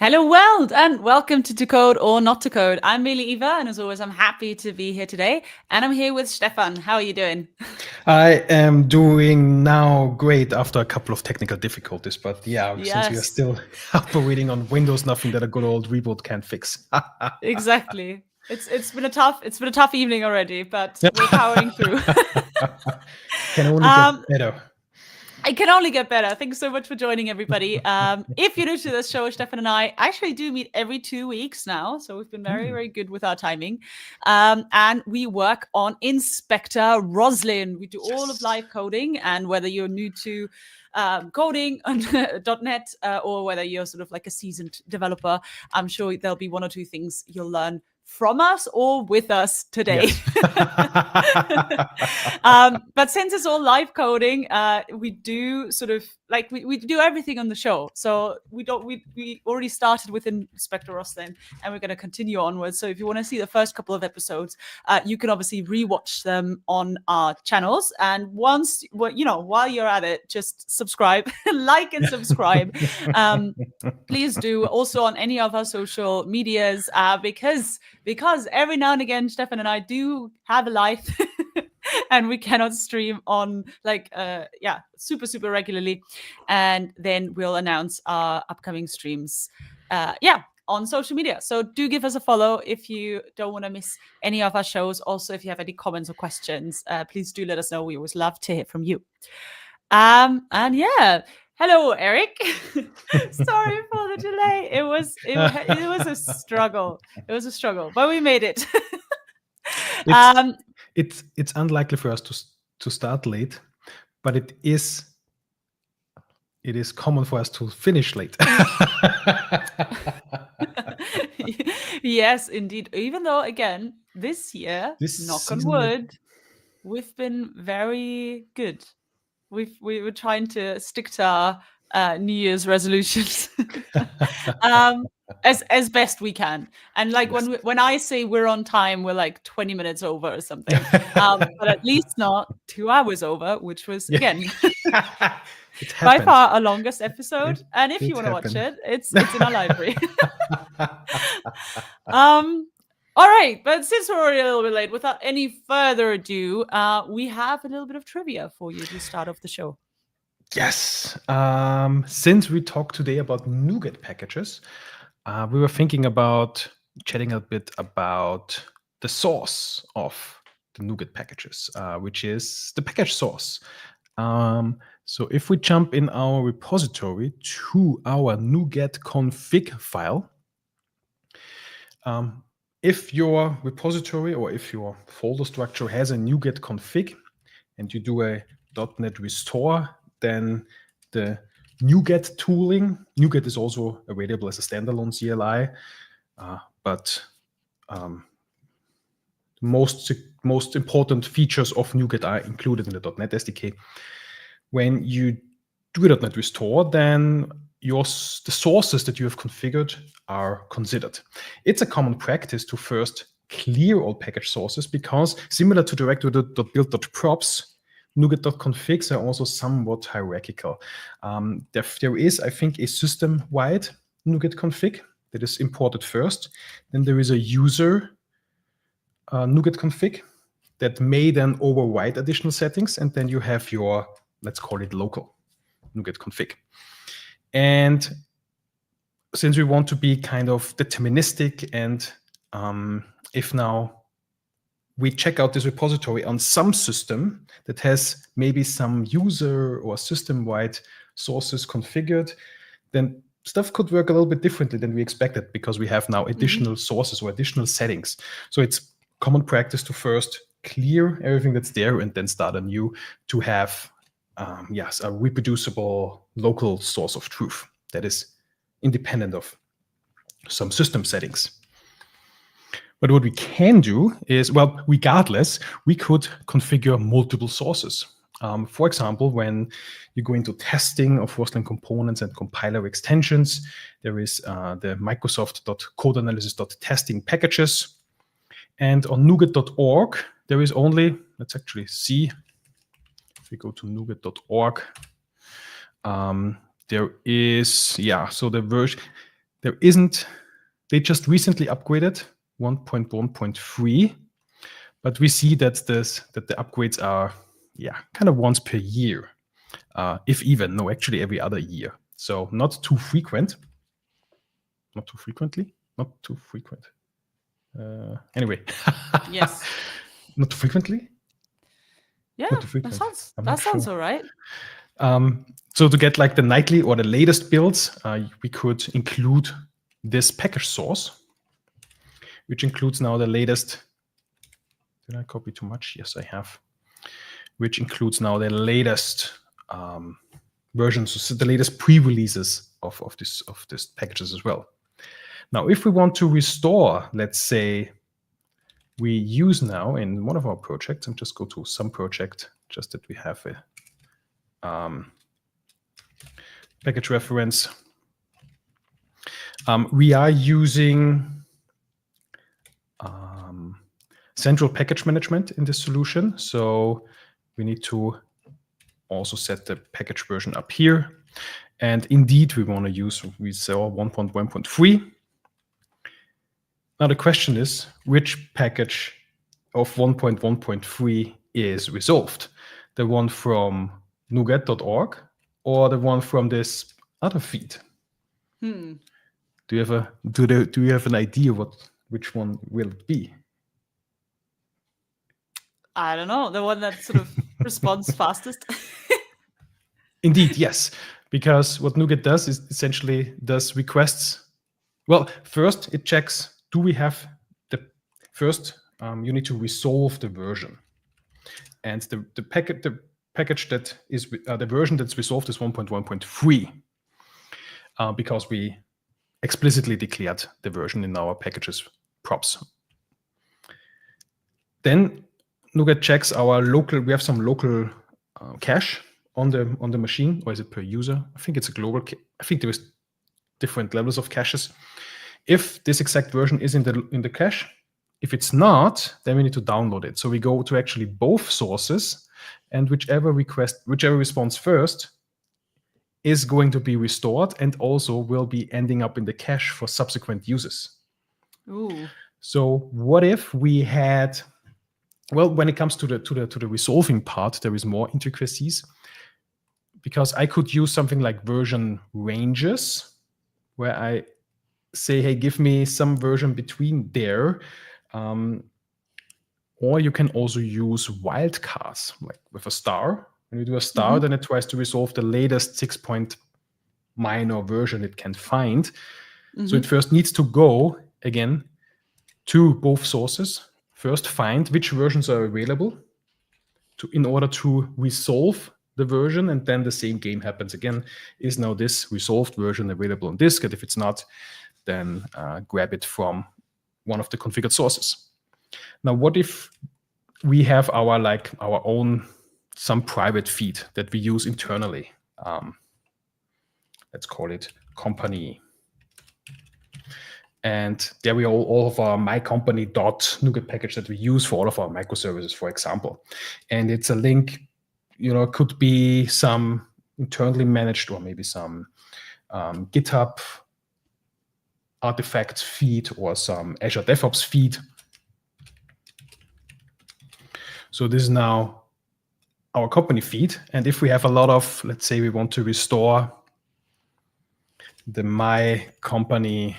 Hello world and welcome to Code or Not to Code. I'm Mili Eva and as always I'm happy to be here today and I'm here with Stefan. How are you doing? I am doing now great after a couple of technical difficulties, but since we are still operating on Windows, nothing that a good old reboot can't fix. Exactly. It's been a tough evening already, but we're powering through. Can only get better. It can only get better. Thanks so much for joining, everybody. If you're new to this show, Stefan and I actually do meet every 2 weeks now. So we've been very, very good with our timing. And we work on Inspector Roslyn. We do all of live coding. And whether you're new to coding on .NET or whether you're sort of like a seasoned developer, I'm sure there'll be one or two things you'll learn from us or with us today. Yes. But since it's all live coding, we do sort of like we do everything on the show. So we already started with Inspector Roslyn and we're going to continue onwards. So if you want to see the first couple of episodes, you can obviously rewatch them on our channels. And once, while you're at it, just subscribe, like and subscribe. Please do also on any of our social medias because every now and again, Stefan and I do have a life and we cannot stream on super regularly. And then we'll announce our upcoming streams. On social media. So do give us a follow if you don't want to miss any of our shows. Also, if you have any comments or questions, please do let us know. We always love to hear from you. Hello, Eric. Sorry for the delay. It was a struggle. It was a struggle, but we made it. It's unlikely for us to start late, but it is common for us to finish late. Yes, indeed. Even though, again, this year, knock on wood, we've been very good. We were trying to stick to our New Year's resolutions as best we can. And like when I say we're on time, we're like 20 minutes over or something. But at least not 2 hours over, which was again by far our longest episode. And if you want to watch it, it's in our library. All right, but since we're already a little bit late, without any further ado, we have a little bit of trivia for you to start off the show. Yes. Since we talked today about NuGet packages, we were thinking about chatting a bit about the source of the NuGet packages, which is the package source. So if we jump in our repository to our NuGet config file, if your repository or if your folder structure has a NuGet config and you do a .NET restore, then the NuGet tooling, NuGet is also available as a standalone CLI, but most important features of NuGet are included in the .NET SDK. When you do a .NET restore, then the sources that you have configured are considered. It's a common practice to first clear all package sources because similar to directory.build.props, NuGet.configs are also somewhat hierarchical. There is, I think, a system-wide NuGet config that is imported first. Then there is a user NuGet config that may then override additional settings. And then you have your, let's call it local NuGet config. And since we want to be kind of deterministic and if now we check out this repository on some system that has maybe some user or system-wide sources configured, then stuff could work a little bit differently than we expected because we have now additional sources or additional settings. So it's common practice to first clear everything that's there and then start anew to have a reproducible local source of truth that is independent of some system settings. But what we can do is, well, regardless, we could configure multiple sources. For example, when you go into testing of Roslyn components and compiler extensions, there is the Microsoft.codeanalysis.testing packages. And on NuGet.org, there is only, let's actually see, if we go to NuGet.org, there is, so the version, they just recently upgraded 1.1.3, but we see that the upgrades are kind of once per year, if even. No, actually every other year. So not too frequent. Not too frequently. Not too frequent. Anyway. Yes. Not too frequently. Yeah, Not too frequent. that sounds all right. So to get like the nightly or the latest builds, we could include this package source, which includes now the latest. Did I copy too much? Yes, I have. Which includes now the latest versions, so the latest pre-releases of this packages as well. Now, if we want to restore, let's say, we use now in one of our projects, and just go to some project, just that we have a package reference. We are using central package management in this solution. So we need to also set the package version up here. And indeed, we want to use, we saw 1.1.3. Now the question is, which package of 1.1.3 is resolved? The one from NuGet.org or the one from this other feed? Do you have an idea which one will it be? I don't know. The one that sort of responds fastest. Indeed, yes. Because what NuGet does is essentially does requests. Well, first it checks, do we have the first, you need to resolve the version. And the package that is, the version that's resolved is 1.1.3 because we explicitly declared the version in our packages props. Then NuGet checks our local, we have some local cache on the machine, or is it per user? I think it's a global, I think there is different levels of caches. If this exact version is in the cache, if it's not, then we need to download it. So we go to actually both sources, and whichever response first is going to be restored and also will be ending up in the cache for subsequent uses. Ooh. So what if we had, well, when it comes to the resolving part, there is more intricacies, because I could use something like version ranges, where I say, hey, give me some version between there. Or you can also use wildcards, like with a star. When you do a star, then it tries to resolve the latest 6-point minor version it can find. So it first needs to go, again, to both sources. First, find which versions are available in order to resolve the version, and then the same game happens again. Is now this resolved version available on disk? And if it's not, then grab it from one of the configured sources. Now, what if we have our own, some private feed that we use internally? Let's call it company. And there we all of our mycompany.NuGet package that we use for all of our microservices, for example. And it's a link, it could be some internally managed or maybe some GitHub artifacts feed or some Azure DevOps feed. So this is now our company feed. And if we have a lot of, let's say we want to restore the my company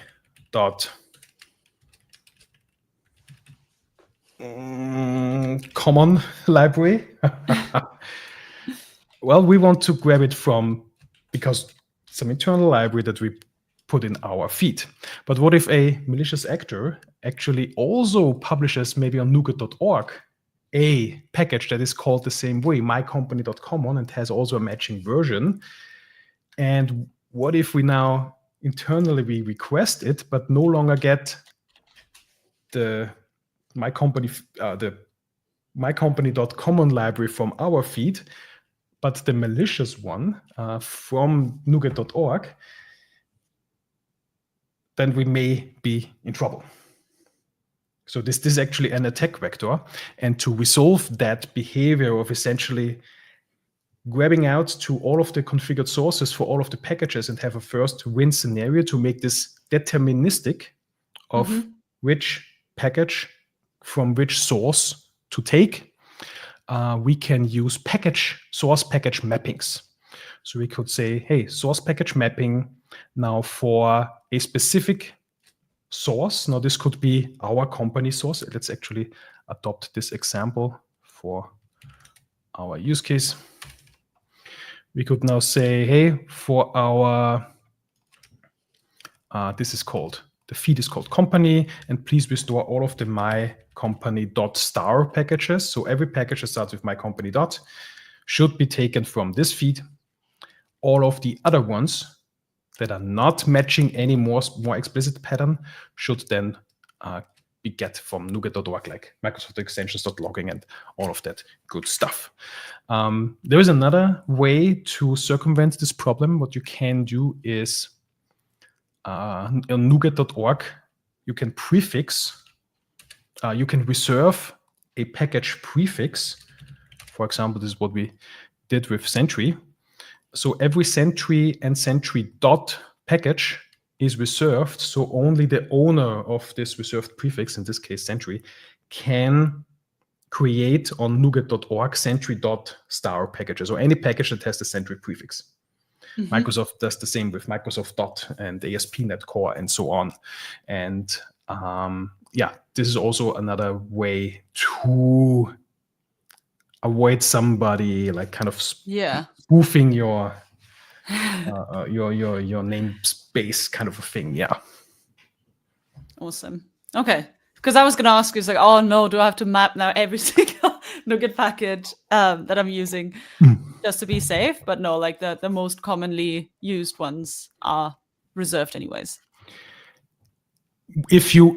common library. Well, we want to grab it from, because some internal library that we put in our feed. But what if a malicious actor actually also publishes maybe on NuGet.org a package that is called the same way, mycompany.common, and has also a matching version? And what if we now internally we request it, but no longer get the mycompany.common library from our feed, but the malicious one from NuGet.org, then we may be in trouble. So this is actually an attack vector. And to resolve that behavior of essentially grabbing out to all of the configured sources for all of the packages and have a first win scenario to make this deterministic of which package from which source to take, we can use source package mappings. So we could say, hey, source package mapping now for a specific source. Now this could be our company source. Let's actually adopt this example for our use case. We could now say, hey, for our, the feed is called company, and please restore all of the my company.star packages. So every package that starts with my company dot should be taken from this feed. All of the other ones that are not matching any more explicit pattern should then be get from NuGet.org, like Microsoft extensions.logging and all of that good stuff. There is another way to circumvent this problem. What you can do is on NuGet.org, you can prefix, you can reserve a package prefix. For example, this is what we did with Sentry. So every Sentry and Sentry dot package is reserved. So only the owner of this reserved prefix, in this case Sentry, can create on NuGet.org Sentry.star packages, or any package that has the Sentry prefix. Microsoft does the same with Microsoft dot and ASP.NET Core and so on. And yeah, this is also another way to avoid somebody like kind of spoofing your namespace kind of a thing. Yeah. Awesome. Okay. Because I was going to ask you, it's like, oh no, do I have to map now every single NuGet package that I'm using just to be safe? But no, like the most commonly used ones are reserved anyways. If your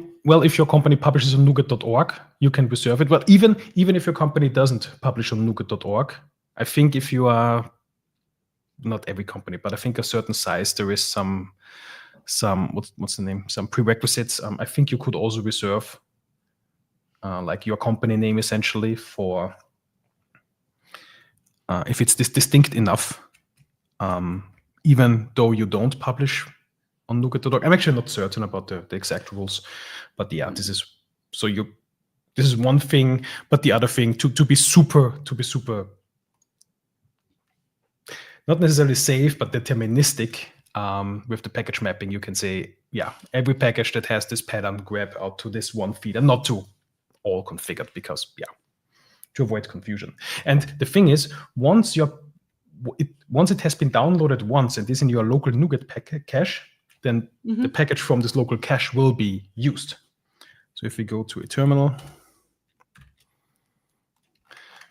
company publishes on NuGet.org, you can reserve it. But even if your company doesn't publish on NuGet.org, I think if you are, not every company, but I think a certain size, there is some what's the name? Some prerequisites. I think you could also reserve like your company name essentially for if it's distinct enough, even though you don't publish on NuGet.org. I'm actually not certain about the exact rules, but yeah, this is one thing. But the other thing, to be super not necessarily safe, but deterministic with the package mapping, you can say, yeah, every package that has this pattern grab out to this one feed, and not to all configured, because yeah, to avoid confusion. And the thing is, once it has been downloaded once and is in your local NuGet cache, then the package from this local cache will be used. So if we go to a terminal,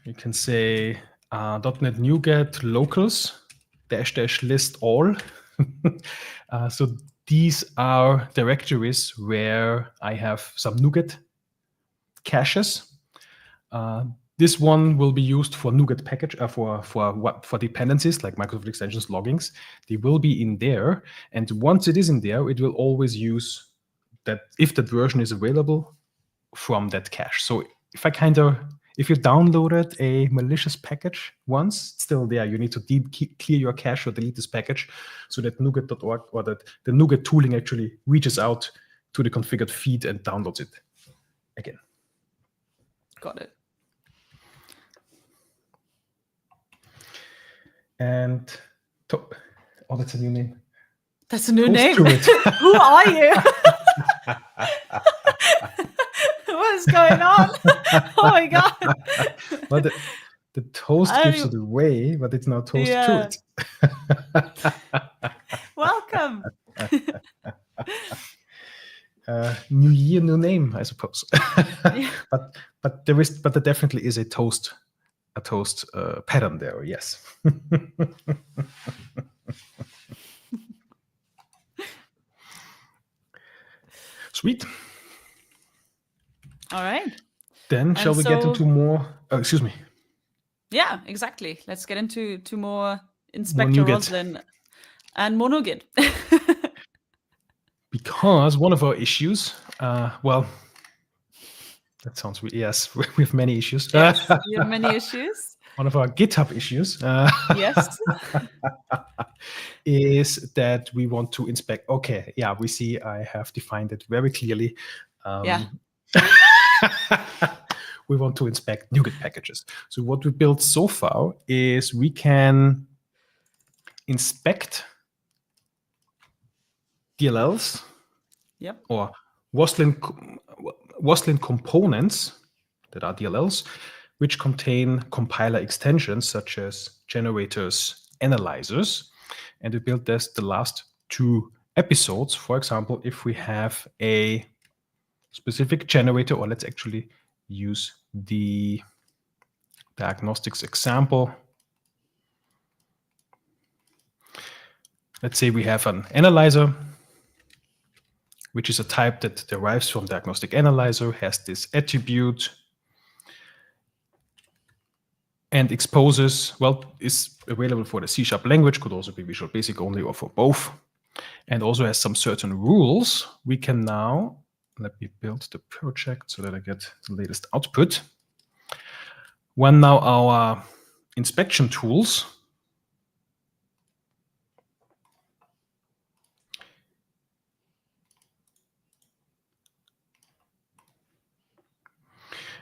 you can say .NET NuGet locals -- list all. So these are directories where I have some NuGet caches. This one will be used for NuGet package for dependencies like Microsoft extensions loggings. They will be in there, and once it is in there, it will always use that if that version is available from that cache. So if you downloaded a malicious package once, it's still there. You need to clear your cache or delete this package so that NuGet.org or that the NuGet tooling actually reaches out to the configured feed and downloads it again. Got it. And oh, that's a new name. That's a new Toast name. to it. Who are you? What is going on? Oh my god. Well, the toast gives it away, but it's not toast to it. Welcome. New year, new name, I suppose. But there definitely is a toast pattern there. Yes. Sweet. All right. Then shall we get into more? Excuse me. Yeah, exactly. Let's get into more Inspector Roslyn and more NuGet. Because one of our issues, well, that sounds weird. Yes, we have many issues. Yes, you have many issues. one of our GitHub issues Yes. is that we want to inspect. Okay, yeah, we see I have defined it very clearly. Yeah. We want to inspect NuGet packages. So what we built so far is we can inspect DLLs Yep. or Roslyn components that are DLLs, which contain compiler extensions such as generators, analyzers. And we built this the last 2 episodes. For example, if we have a specific generator, or let's actually use the diagnostics example. Let's say we have an analyzer, which is a type that derives from diagnostic analyzer, has this attribute, and exposes, well, is available for the C# language, could also be Visual Basic only or for both, and also has some certain rules. We can now, let me build the project so that I get the latest output. When now our inspection tools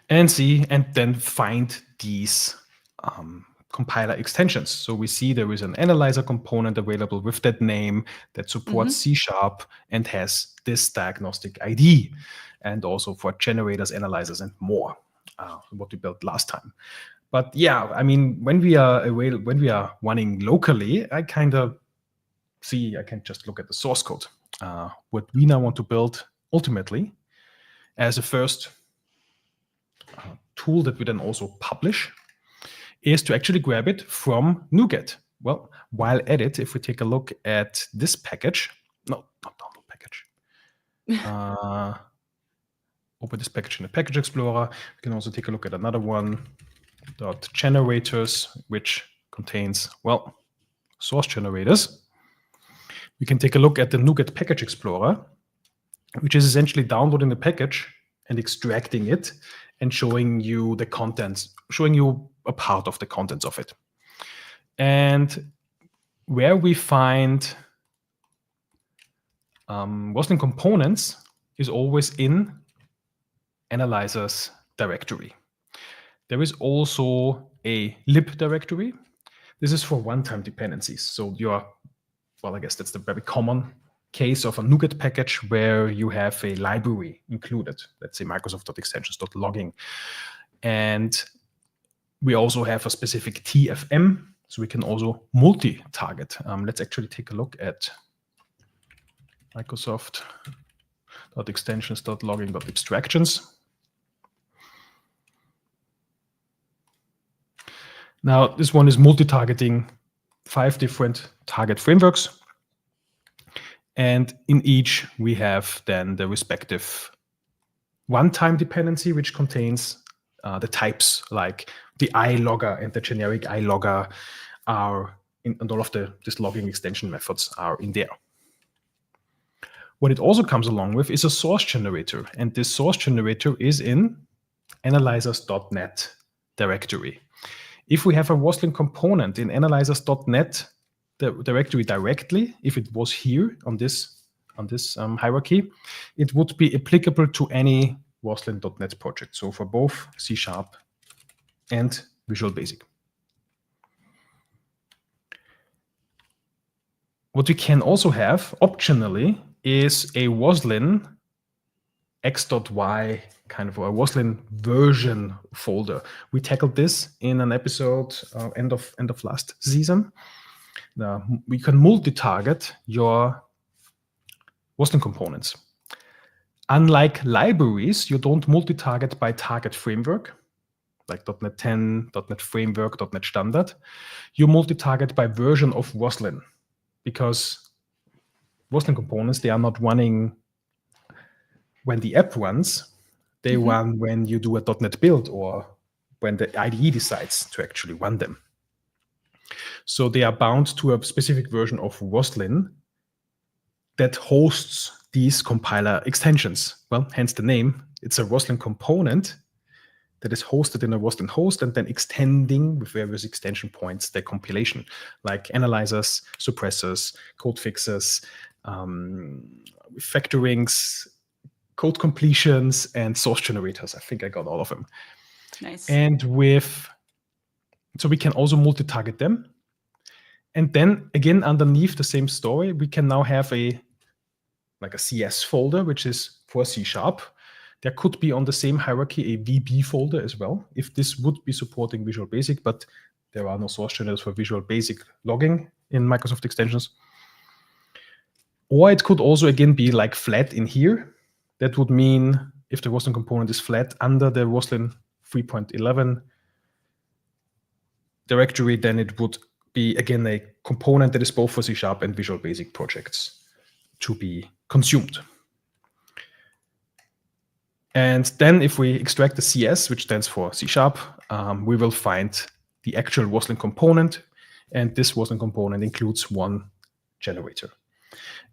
and see and then find these compiler extensions. So we see there is an analyzer component available with that name that supports C# and has this diagnostic ID, and also for generators, analyzers, and more, what we built last time. But yeah, I mean, when we are running locally, I kind of see, I can just look at the source code. What we now want to build ultimately as a first tool that we then also publish is to actually grab it from NuGet. Well, while at it, if we take a look at this package, no, not download package. Open this package in the Package Explorer. We can also take a look at another one, .generators, which contains, well, source generators. We can take a look at the NuGet Package Explorer, which is essentially downloading the package and extracting it and showing you the contents, showing you a part of the contents of it. And where we find Roslyn Components is always in analyzers directory. There is also a lib directory. This is for one-time dependencies. So well, I guess that's the very common case of a NuGet package where you have a library included, let's say Microsoft.extensions.logging. And we also have a specific TFM, so we can also multi-target. Let's actually take a look at Microsoft.extensions.logging.abstractions. Now, this one is multi-targeting 5 different target frameworks. And in each, we have then the respective one-time dependency, which contains the types, like the iLogger and the generic iLogger are in, and all of this logging extension methods are in there. What it also comes along with is a source generator, and this source generator is in analyzers.net directory. If we have a Roslyn component in analyzers.net directory directly, if it was here on this hierarchy, it would be applicable to any Roslyn.net project. So for both C# and Visual Basic. What we can also have optionally is a Roslyn x.y kind of a Roslyn version folder. We tackled this in an episode end of last season. Now, we can multi-target your Roslyn components. Unlike libraries, you don't multi-target by target framework, like .NET 10, .NET Framework, .NET Standard. You multi-target by version of Roslyn, because Roslyn components, they are not running when the app runs. They run when you do a .NET build or when the IDE decides to actually run them. So they are bound to a specific version of Roslyn that hosts these compiler extensions. Well, hence the name. It's a Roslyn component that is hosted in a Roslyn host and then extending with various extension points the compilation, like analyzers, suppressors, code fixers, factorings, code completions, and source generators. I think I got all of them. Nice. And so we can also multi-target them. And then again, underneath the same story, we can now have a CS folder, which is for C#. There could be on the same hierarchy a VB folder as well, if this would be supporting Visual Basic, but there are no source channels for Visual Basic logging in Microsoft extensions. Or it could also, again, be like flat in here. That would mean if the Roslyn component is flat under the Roslyn 3.11 directory, then it would be, again, a component that is both for C# and Visual Basic projects to be consumed. And then if we extract the CS, which stands for C#, we will find the actual Roslyn component. And this Roslyn component includes one generator.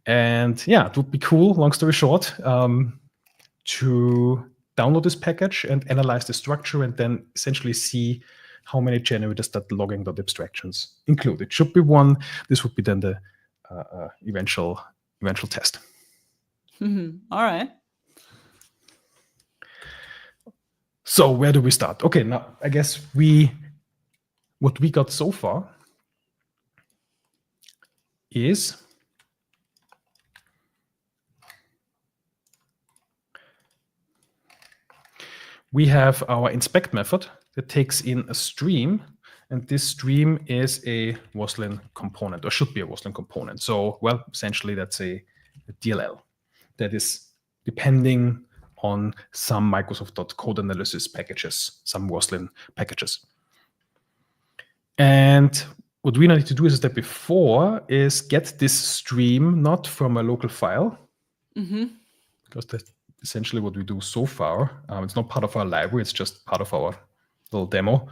And yeah, it would be cool, long story short, to download this package and analyze the structure and then essentially see how many generators that logging.abstractions include. It should be one. This would be then the eventual test. All right. So where do we start? Okay, now I guess what we got so far is we have our inspect method that takes in a stream, and this stream is a Roslyn component, or should be a Roslyn component. So, well, essentially that's a DLL that is depending on some Microsoft.code analysis packages, some Roslyn packages. And what we need to do as a step before is get this stream not from a local file, because that's essentially what we do so far. It's not part of our library, it's just part of our little demo.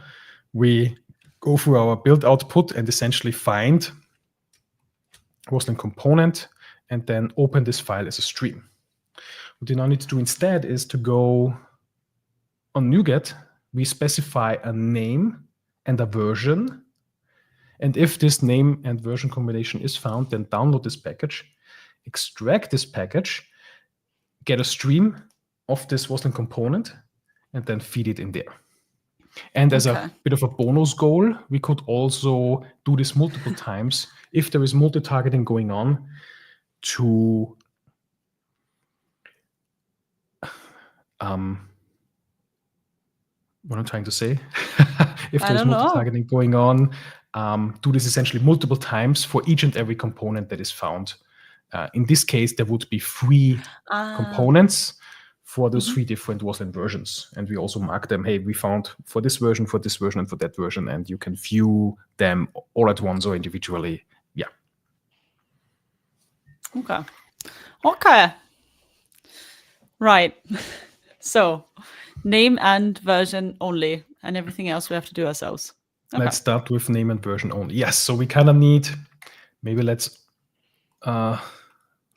We go through our build output and essentially find Roslyn component and then open this file as a stream. What you now need to do instead is to go on NuGet, we specify a name and a version. And if this name and version combination is found, then download this package, extract this package, get a stream of this Roslyn component, and then feed it in there. And as a bit of a bonus goal, we could also do this multiple times if there is multi-targeting going on to what I'm trying to say. If there's multi-targeting going on, do this essentially multiple times for each and every component that is found. In this case, there would be 3 components for those 3 different Roslyn versions. And we also mark them, hey, we found for this version, and for that version, and you can view them all at once or individually. Yeah. Okay. Right. So name and version only, and everything else we have to do ourselves. Okay. Let's start with name and version only. Yes, so we kind of need, maybe let's,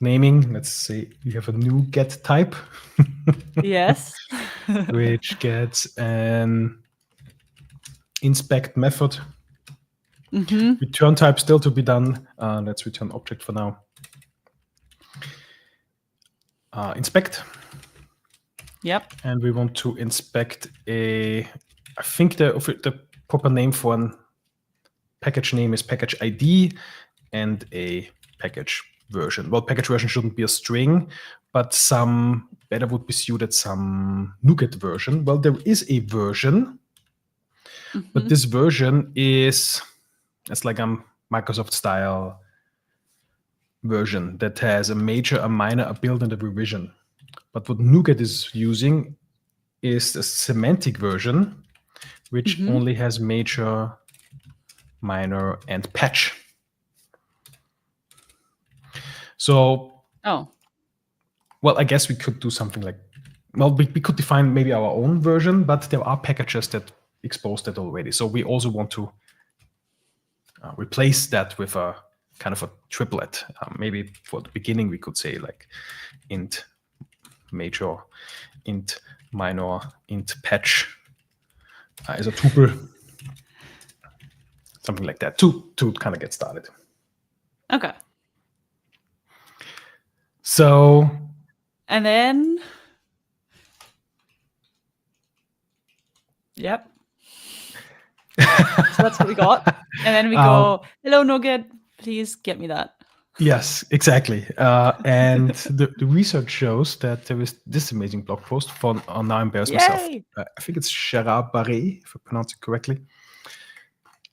naming, let's say we have a NuGet type. Yes. Which gets an inspect method. Return type still to be done. Let's return object for now. Inspect. Yep. And we want to inspect I think the proper name for a package name is package ID and a package version. Well, package version shouldn't be a string, but some better would be suited some NuGet version. Well, there is a version, but this version it's like a Microsoft style version that has a major, a minor, a build, and a revision. But what NuGet is using is a semantic version, which only has major, minor, and patch. So, well, I guess we could do something like, well, we could define maybe our own version, but there are packages that expose that already. So we also want to replace that with a kind of a triplet. Maybe for the beginning, we could say like int major, int minor, int patch, as a tuple, something like that, to kind of get started. Okay. So, and then, yep. So that's what we got. And then we go, hello, NuGet, please get me that. Yes, exactly. And the research shows that there is this amazing blog post from, now I embarrass myself. I think it's Gerard Barré, if I pronounce it correctly.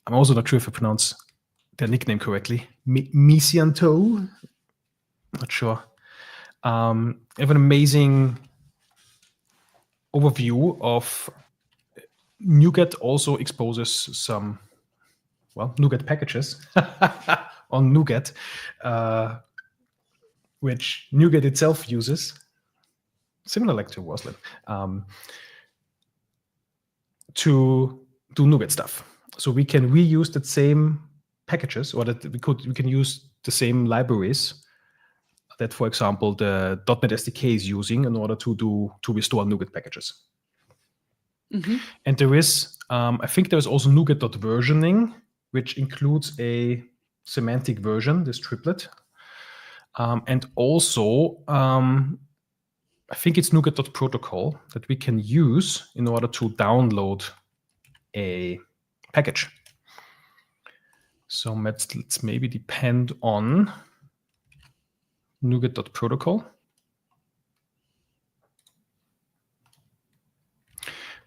I'm also not sure if I pronounce their nickname correctly. Misianto? Not sure. I have an amazing overview of NuGet also exposes some, well, NuGet packages on NuGet, which NuGet itself uses, similar like to Roslyn, to do NuGet stuff. So we can reuse that same packages, or that we can use the same libraries that, for example, the .NET SDK is using in order to restore NuGet packages. And there is, I think there's also NuGet.versioning, which includes a semantic version, this triplet. And also, I think it's NuGet.protocol that we can use in order to download a package. So let's maybe depend on NuGet.protocol,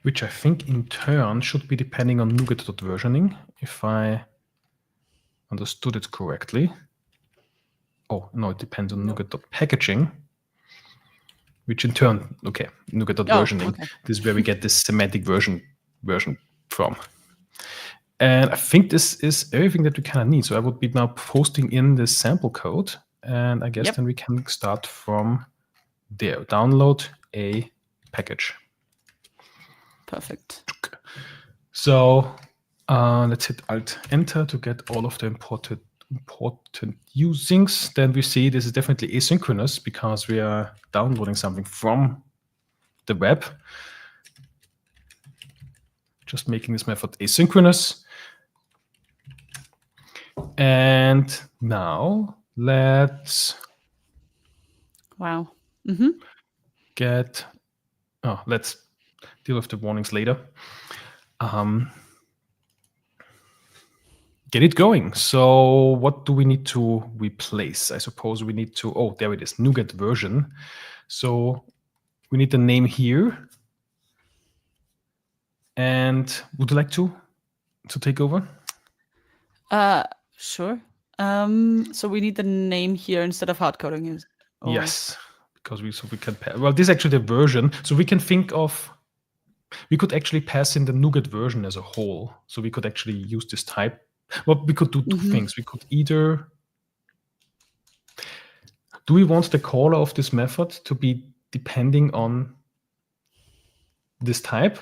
which I think in turn should be depending on NuGet.versioning, if I understood it correctly. Oh, no, it depends on NuGet.packaging, which in turn, okay, NuGet.versioning. Okay. This is where we get this semantic version from. And I think this is everything that we kind of need. So I would be now posting in the sample code, and I guess then we can start from there. Download a package. Perfect. So let's hit Alt-Enter to get all of the important usings. Then we see this is definitely asynchronous because we are downloading something from the web. Just making this method asynchronous. And now let's get, let's deal with the warnings later. Get it going. So what do we need to replace? I suppose we need to, oh, there it is, NuGet version. So we need the name here. And would you like to take over? Sure. So we need the name here instead of hard coding. Yes, because we can, well, this is actually the version. So we can think of, we could actually pass in the NuGet version as a whole. So we could actually use this type. Well, we could do two things. We could either, do we want the caller of this method to be depending on this type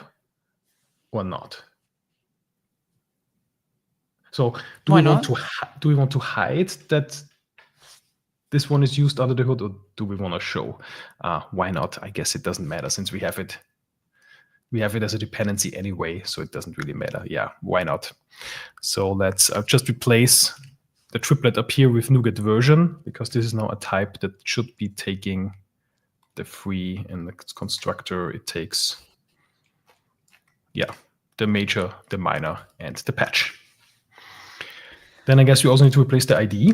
or not? So do we want to hide that this one is used under the hood, or do we want to show? Why not? I guess it doesn't matter since we have it as a dependency anyway, so it doesn't really matter. Yeah, why not? So let's just replace the triplet up here with NuGet version, because this is now a type that should be taking the free, and the constructor, it takes, the major, the minor, and the patch. Then I guess we also need to replace the ID.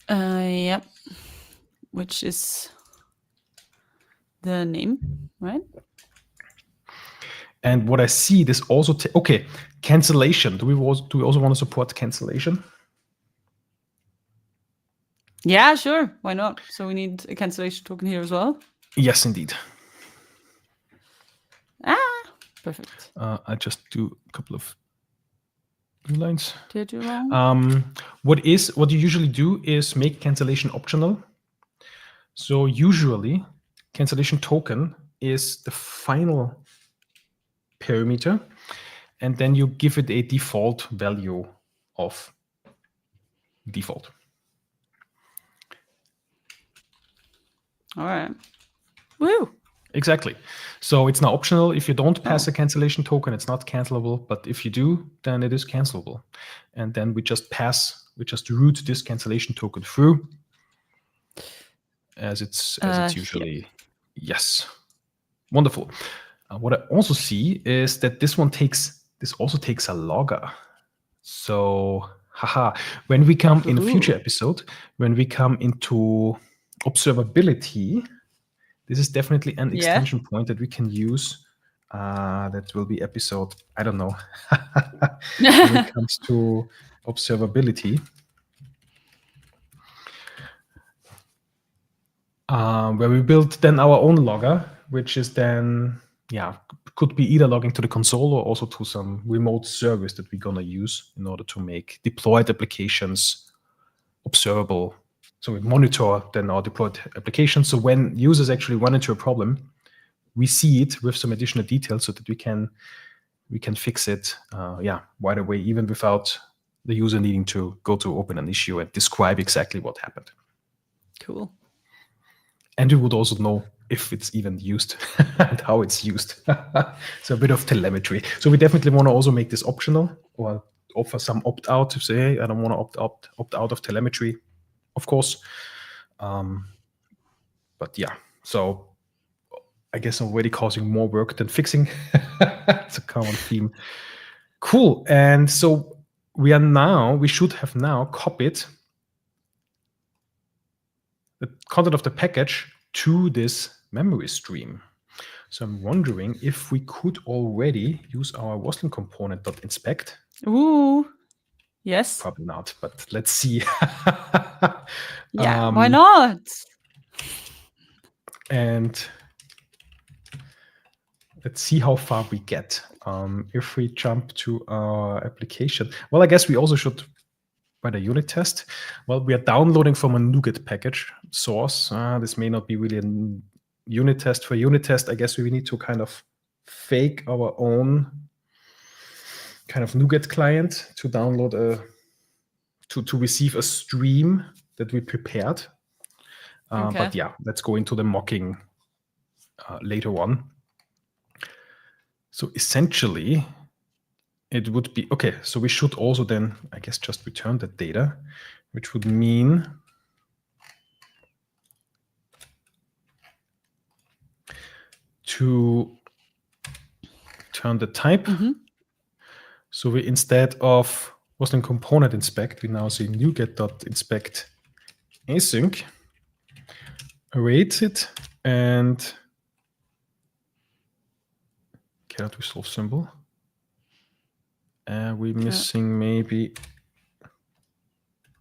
Yep. Which is the name, right? And what I see, this also, okay, cancellation. Do we also want to support cancellation? Yeah, sure. Why not? So we need a cancellation token here as well. Yes, indeed. Perfect. I'll just do a couple of new lines. Did you wrong? What you usually do is make cancellation optional. So usually, cancellation token is the final parameter, and then you give it a default value of default. All right. Woo! Exactly. So it's now optional. If you don't pass Oh. a cancellation token, it's not cancelable. But if you do, then it is cancelable. And then we just route this cancellation token through as it's usually. Here. Yes. Wonderful. What I also see is that this also takes a logger. So, when we come in a future episode, when we come into observability, this is definitely an extension point that we can use. That will be episode, I don't know, when it comes to observability. Where we build then our own logger, which is then, could be either logging to the console or also to some remote service that we're going to use in order to make deployed applications observable. So we monitor then our deployed applications. So when users actually run into a problem, we see it with some additional details so that we can fix it right away, even without the user needing to go to open an issue and describe exactly what happened. Cool. And we would also know if it's even used and how it's used. So a bit of telemetry. So we definitely want to also make this optional or offer some opt-out to say, hey, I don't want to opt out of telemetry, of course. But yeah, so I guess already causing more work than fixing. It's a common theme. Cool. And so we should have now copied the content of the package to this memory stream. So I'm wondering if we could already use our Roslyn component.inspect. Ooh, yes. Probably not, but let's see. Yeah, why not? And let's see how far we get. If we jump to our application, well, I guess we also should write a unit test. Well, we are downloading from a NuGet package source. This may not be really a unit test. For unit test, I guess we need to kind of fake our own kind of NuGet client to download to receive a stream that we prepared. Okay. But yeah, let's go into the mocking later on. So essentially, it would be, okay, so we should also then, I guess, just return the data, which would mean to turn the type. So we, instead of Roslyn component inspect, we now say NuGet.inspect async, await it, and cannot resolve symbol. We're missing maybe.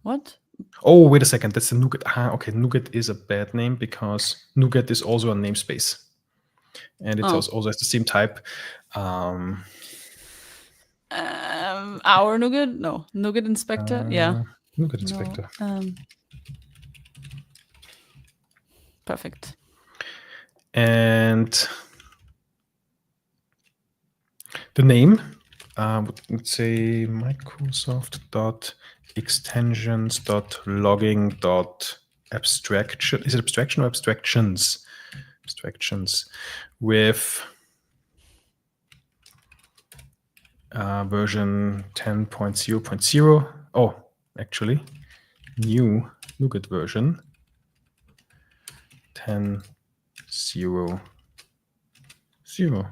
What? Oh, wait a second. That's the NuGet. Okay, NuGet is a bad name because NuGet is also a namespace. And it also has the same type. Our NuGet? No. NuGet inspector? Yeah. NuGet inspector. No, perfect. And the name, let's say Microsoft.extensions.logging.abstraction. Is it abstraction or abstractions? Abstractions with version 10.0.0. Oh, actually, new NuGet version 10.0.0.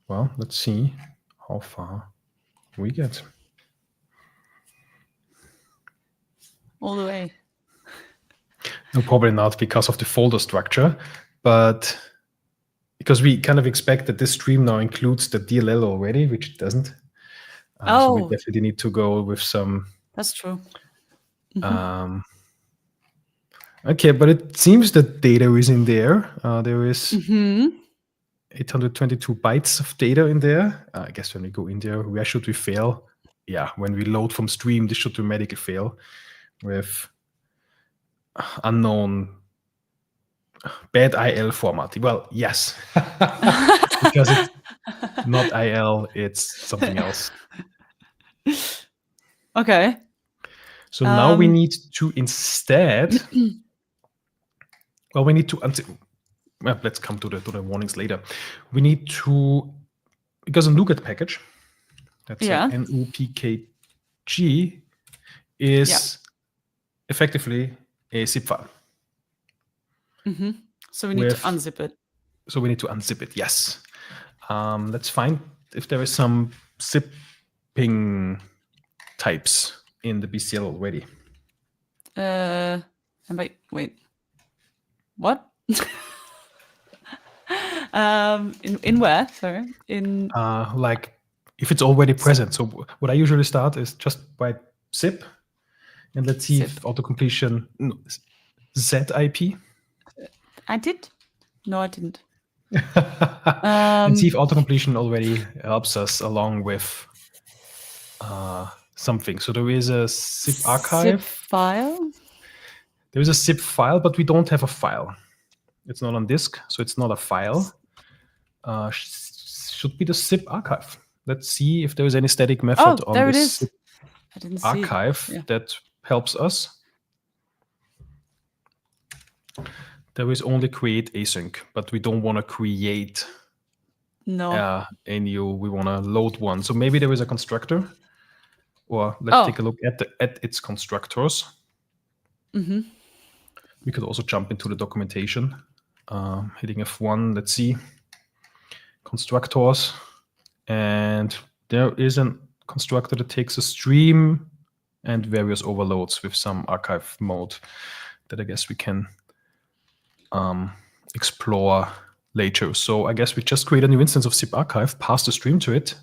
Well, let's see how far we get. All the way. No, probably not because of the folder structure, but because we kind of expect that this stream now includes the DLL already, which it doesn't. So we definitely need to go with some. That's true. Okay, but it seems that data is in there. There is 822 bytes of data in there. I guess when we go in there, where should we fail? Yeah, when we load from stream, this should automatically fail with unknown bad IL format. Well, yes, because it's not IL, it's something else. Okay. So now we need to instead Well, we need to well, let's come to the warnings later. We need to, because a NuGet package, that's Yeah. a NuPKG, is effectively a zip file. So we need to unzip it. So we need to unzip it, yes. Let's find if there is some zipping types in the BCL already. Wait. What? In where? Sorry. In like if it's already present. So what I usually start is just write zip, and let's see if autocompletion ZIP. I did. No, I didn't. And see if autocompletion already helps us along with something. So there is a zip archive. Zip file? There is a zip file, but we don't have a file. It's not on disk, so it's not a file. Should be the zip archive. Let's see if there is any static method on there this it is. I didn't see archive that helps us. There is only create async, but we don't want to create a new. We want to load one. So maybe there is a constructor, or let's take a look at its constructors. We could also jump into the documentation. Hitting F1, let's see. Constructors. And there is a constructor that takes a stream and various overloads with some archive mode that I guess we can explore later. So I guess we just create a new instance of zip archive, pass the stream to it.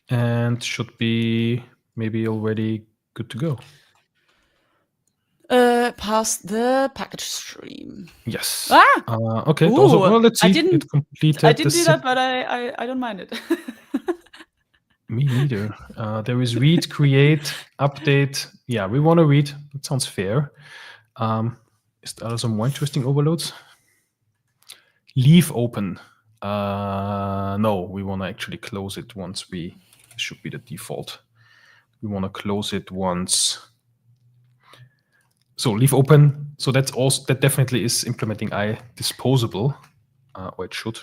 And should be maybe already good to go. Pass the package stream. Yes. Okay. Also, well, let's see. It completed. I didn't do that, but I don't mind it. Me neither. There is read, create, update. Yeah, we want to read. That sounds fair. Is there some more interesting overloads? Leave open. No, we want to actually close it once this should be the default. We want to close it once. So leave open. So that definitely is implementing iDisposable, or it should.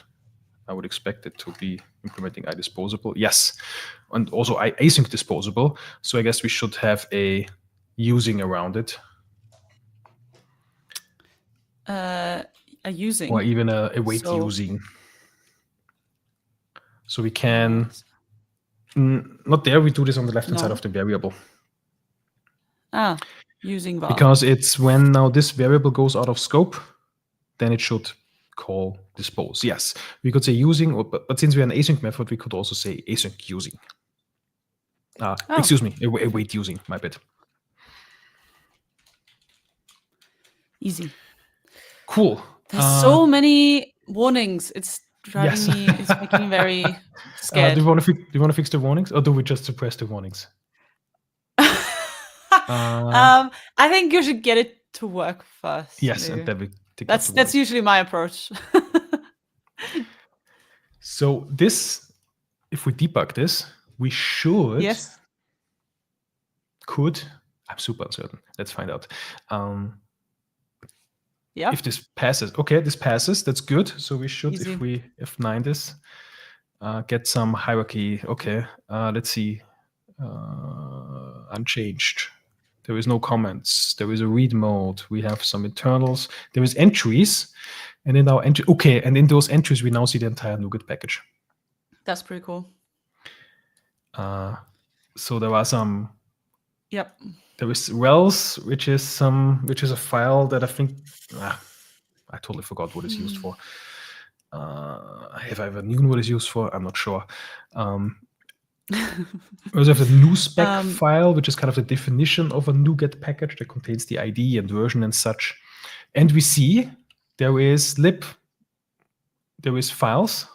I would expect it to be implementing iDisposable. Yes, and also async disposable. So I guess we should have a using around it. A using, or even a wait using. So we can not there. We do this on the left-hand side of the variable. Using var. Because it's when now this variable goes out of scope, then it should call dispose. Yes, we could say using, but since we're an async method, we could also say async using. Excuse me, a wait using, my bad. Easy. Cool. There's so many warnings. It's driving me, it's making me very scared. Do you want to fix the warnings, or do we just suppress the warnings? I think you should get it to work first. Yes, maybe. and then we take that's usually my approach. So this, if we debug this, we should. Yes. Could. I'm super uncertain. Let's find out. If this passes. Okay, this passes. That's good. So we should, if we F9 this, get some hierarchy. Okay, let's see. Unchanged. There is no comments. There is a read mode. We have some internals. There is entries, and in our entry. Okay, and in those entries, we now see the entire NuGet package. That's pretty cool. So there are some. Yep. There is rels, which is a file that I think I totally forgot what it's used for. If I ever knew what it's used for, I'm not sure. We also have the NuSpec file, which is kind of the definition of a NuGet package that contains the ID and version and such. And we see there is lib, there is files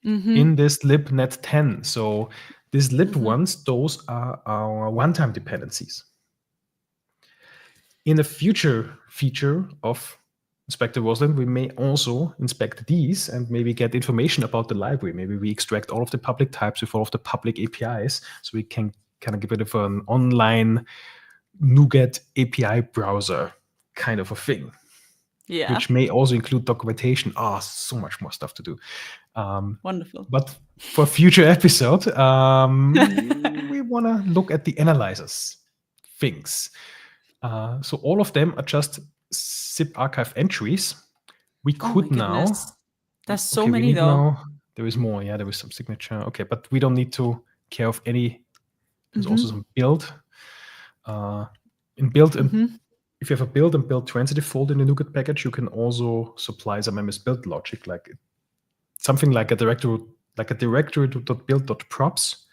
in this libnet10. So these lib ones, those are our runtime dependencies. In a future feature of Inspector Roslyn, we may also inspect these and maybe get information about the library. Maybe we extract all of the public types with all of the public APIs, so we can kind of give it an online NuGet API browser kind of a thing, Yeah. which may also include documentation. So much more stuff to do. Wonderful. But for a future episode, we want to look at the analyzers things. So all of them are just zip archive entries. We Oh my could now. goodness. There's so Okay, we many need though. now. There is more. Yeah, there was some signature. Okay, but we don't need to care of any. There's also some build. In build, and if you have a build and build transitive folder in the NuGet package, you can also supply some MS build logic, like something like a directory.build.props,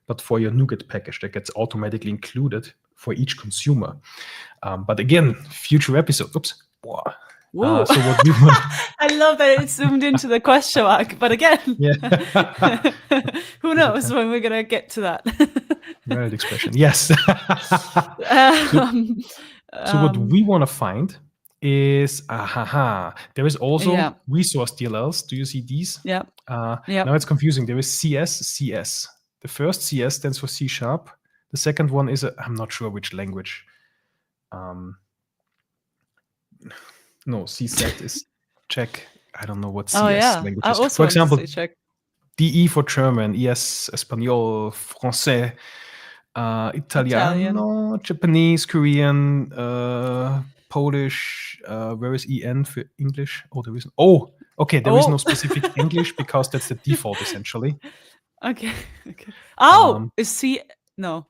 but for your NuGet package that gets automatically included for each consumer. But again, future episode. Oops. Whoa. So what we want. I love that it zoomed into the question mark. But again, who knows when we're gonna get to that? Right expression. Yes. So what we want to find is there is also resource DLLs. Do you see these? Yeah. Now it's confusing. There is CS. The first CS stands for C#. The second one is I'm not sure which language. No, CZ is Czech. I don't know what CS language is. For example, DE for German, ES Espanol, Français, Italiano, Japanese, Korean, Polish. Where is EN for English? Oh, there isn't. Oh, okay. There is no specific English because that's the default essentially. Okay. Oh, is C? No,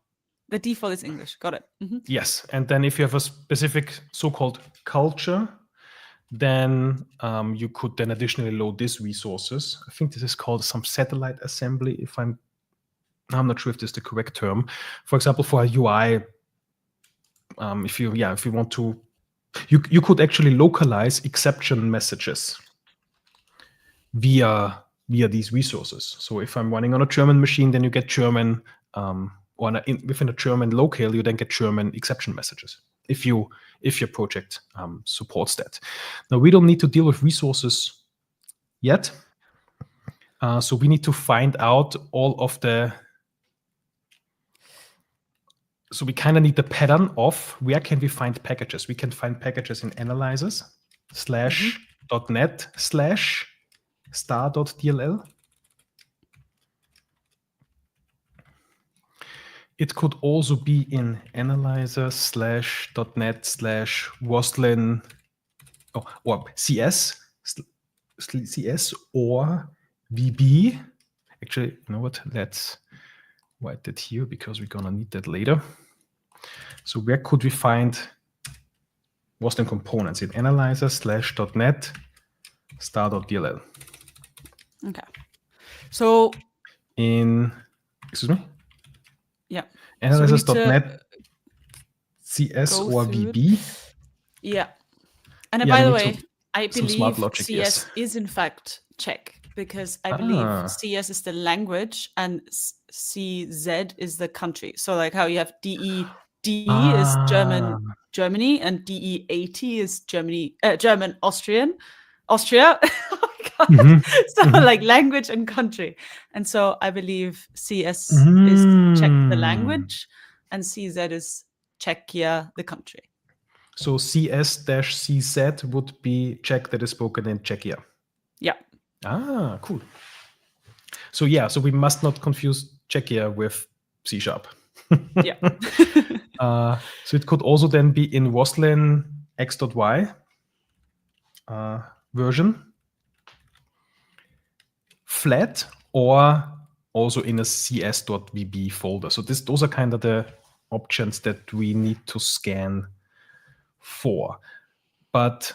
the default is English. Got it. Yes, and then if you have a specific so-called culture, then you could then additionally load these resources. I think this is called some satellite assembly. If I'm not sure if this is the correct term. For example, for a UI, if you want to, you could actually localize exception messages via these resources. So if I'm running on a German machine, then you get German, within a German locale, you then get German exception messages. If your project supports that. Now we don't need to deal with resources yet. So we need to find out all of the. So we kind of need the pattern of where can we find packages. We can find packages in analyzers /net/star.dll. It could also be in analyzer /.net/Roslyn or CS or VB. Actually, you know what? Let's write that here because we're gonna need that later. So where could we find Roslyn Components? In analyzer /.net star.dll. Okay. So excuse me? Yeah. Analyzers.net CS or VB. Yeah. And by the way, I believe CS is in fact Czech because I believe CS is the language and CZ is the country. So like how you have DE is Germany, and DE80 is German Austria. Oh my God. So like language and country. And so I believe CS is Czech, the language, and CZ is Czechia, the country. So CS-CZ would be Czech that is spoken in Czechia. Yeah. Cool. So so we must not confuse Czechia with C#. Yeah. So it could also then be in Roslyn x.y version, flat, or also in a cs.vb folder. So those are kind of the options that we need to scan for. But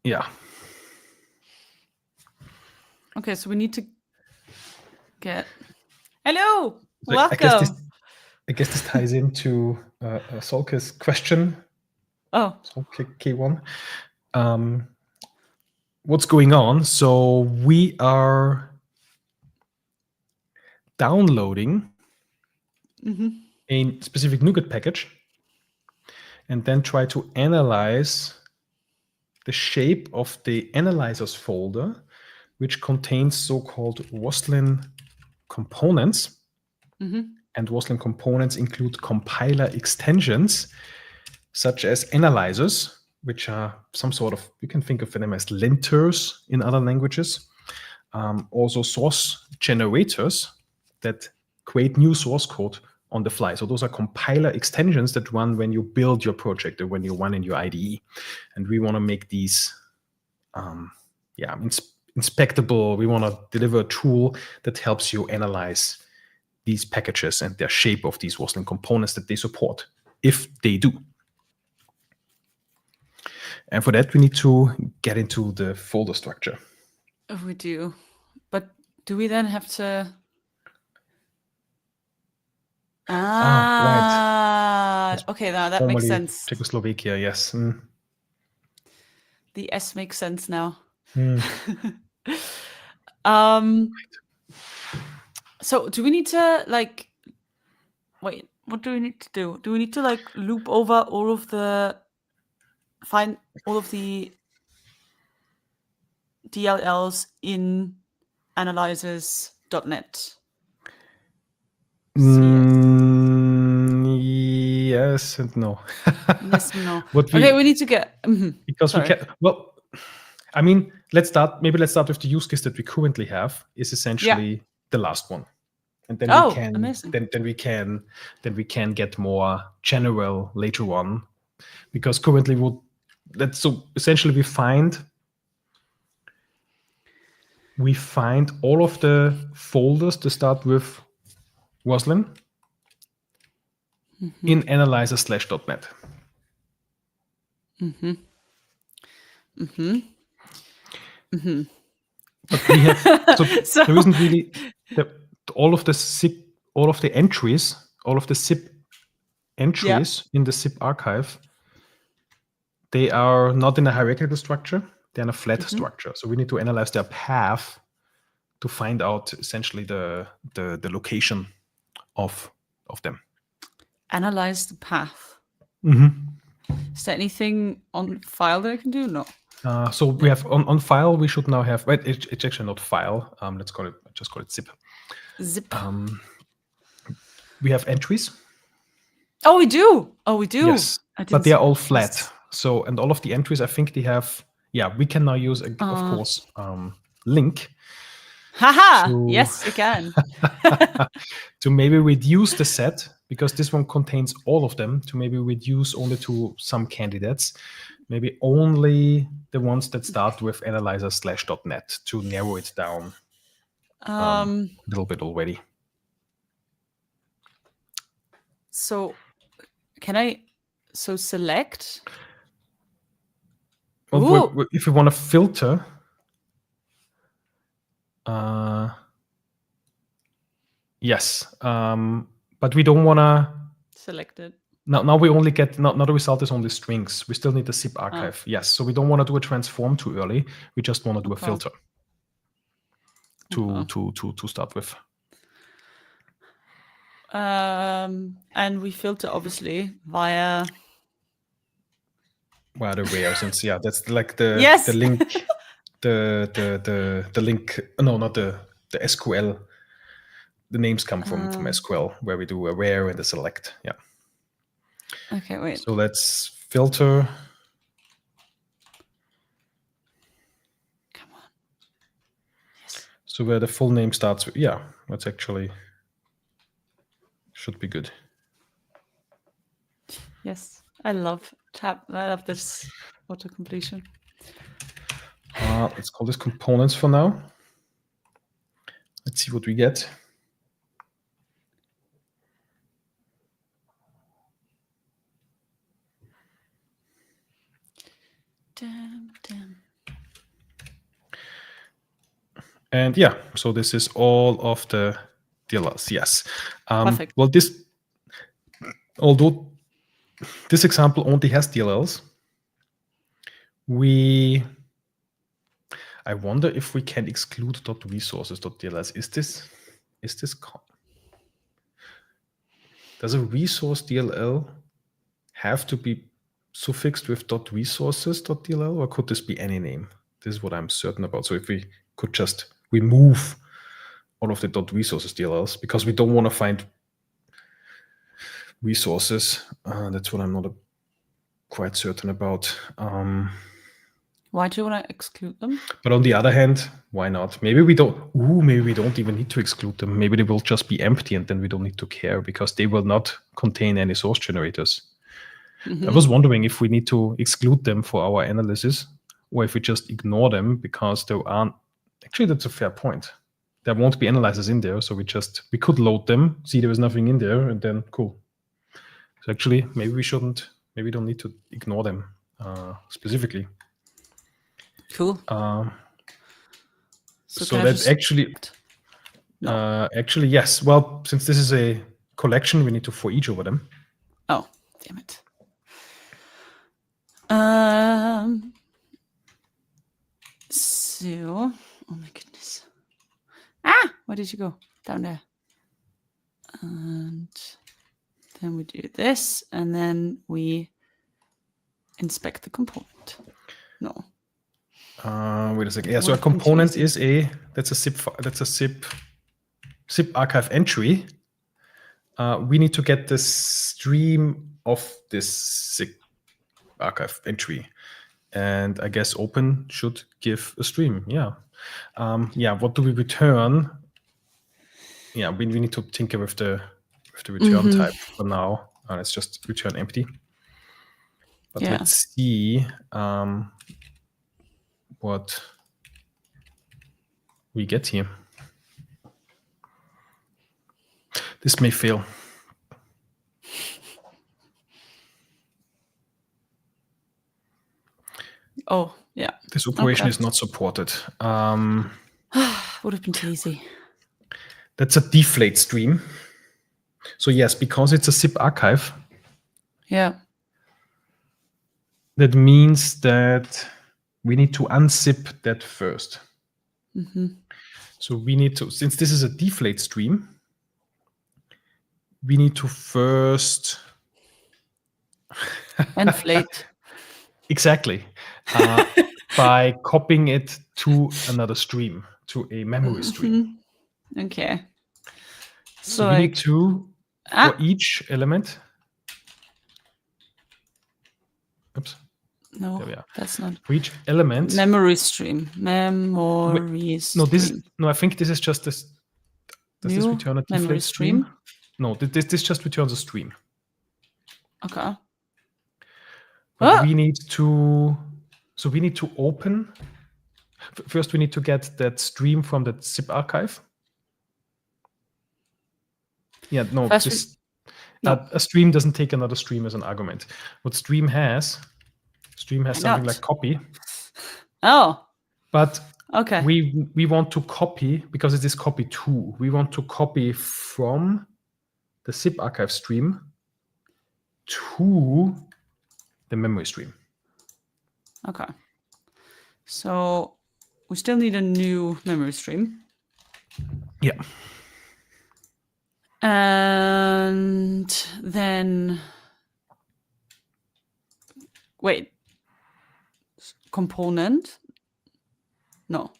yeah. Okay, so we need to get. Hello, so welcome. I guess this ties into Solke's question. Solke K1. What's going on? So we are downloading a specific NuGet package and then try to analyze the shape of the analyzers folder, which contains so-called Roslyn components. and Roslyn Components include compiler extensions such as analyzers, which are some sort of, you can think of them as linters in other languages. Also source generators that create new source code on the fly. So those are compiler extensions that run when you build your project or when you run in your IDE. And we want to make these inspectable. We want to deliver a tool that helps you analyze these packages and their shape of these Roslyn components that they support, if they do. And for that, we need to get into the folder structure. Oh, we do. But do we then have to... Right. Okay, now that makes sense. Czechoslovakia, yes. The S makes sense now. Right. So do we need to wait, what do we need to do? Do we need to loop over find all of the DLLs in analyzers.net? Yes and no. Yes and no. We need to get... because sorry. We can... Well, I mean, let's start with the use case that we currently have is essentially the last one. And then we can get more general later on, because currently essentially we find all of the folders to start with Roslyn in analyzer/.net. But we have there isn't really all of the zip entries in the zip archive. They are not in a hierarchical structure. They're in a flat structure. So we need to analyze their path to find out essentially the location of them. Analyze the path. Is there anything on file that I can do? No. So we have on file. We should now have. Right, it's actually not file. Let's just call it zip. Zip. We have entries. Oh, we do. Yes, but they are all flat. So, and all of the entries, I think they have. Yeah, we can now use, of course, link. Haha! Yes, we can. To maybe reduce the set, because this one contains all of them, to maybe reduce only to some candidates, maybe only the ones that start with analyzer/.net, to narrow it down a little bit already. So can I select? Well, if we want to filter, yes, but we don't want to select it. Now we only get now the result is only strings. We still need the zip archive. Yes, so we don't want to do a transform too early. We just want to do a filter to start with. And we filter obviously via the where, since that's like the link, the link. No, not the SQL. The names come from SQL, where we do a where and a select. Yeah. Okay, wait. So let's filter. Come on. Yes. So where the full name starts with, that's actually should be good. Yes, I love this auto completion. Let's call this components for now. Let's see what we get. And so this is all of the DLLs. Yes. Perfect. Well, although this example only has DLLs, I wonder if we can exclude .resources.dls. Is this does a resource DLL have to be suffixed with .resources.dll, or could this be any name? This is what I'm certain about. So if we could just remove all of the .resources DLLs, because we don't want to find resources. That's what I'm not quite certain about. Why do you want to exclude them? But on the other hand, why not? Maybe we don't. Maybe we don't even need to exclude them. Maybe they will just be empty, and then we don't need to care because they will not contain any source generators. I was wondering if we need to exclude them for our analysis, or if we just ignore them because there aren't. Actually, that's a fair point. There won't be analyzers in there, so we could load them, see there is nothing in there, and then cool. So actually, maybe we shouldn't. Maybe we don't need to ignore them specifically. Cool. So that actually, actually, yes. Well, since this is a collection, we need to for each over them. Oh, damn it. So, oh my goodness. Where did you go? Down there. And then we do this, and then we inspect the component. No. Wait a second. Yeah, so a component is that's a zip archive entry. We need to get the stream of this zip archive entry, and I guess open should give a stream. Yeah. What do we return? Yeah, we need to tinker with the return type for now. Let's just return empty. But let's see what we get here. This may fail. Oh, yeah. This operation is not supported. Would have been too easy. That's a deflate stream. So yes, because it's a zip archive. Yeah. That means that we need to unzip that first. So we need to, since this is a deflate stream, we need to first inflate. Exactly. By copying it to another stream, to a memory stream. Okay. So we need to, for each element. Oops. No, that's not. For each element. Memory stream. No, I think this is just this. Does this return a deflate stream? No, this just returns a stream. Okay. But we need to, so we need to open. First, we need to get that stream from that zip archive. Yeah, no, a stream doesn't take another stream as an argument. What stream has something like copy. Oh. But okay, we want to copy, because it is copy to, we want to copy from the zip archive stream to the memory stream. Okay. So we still need a new memory stream. Yeah. And then, wait, component? No.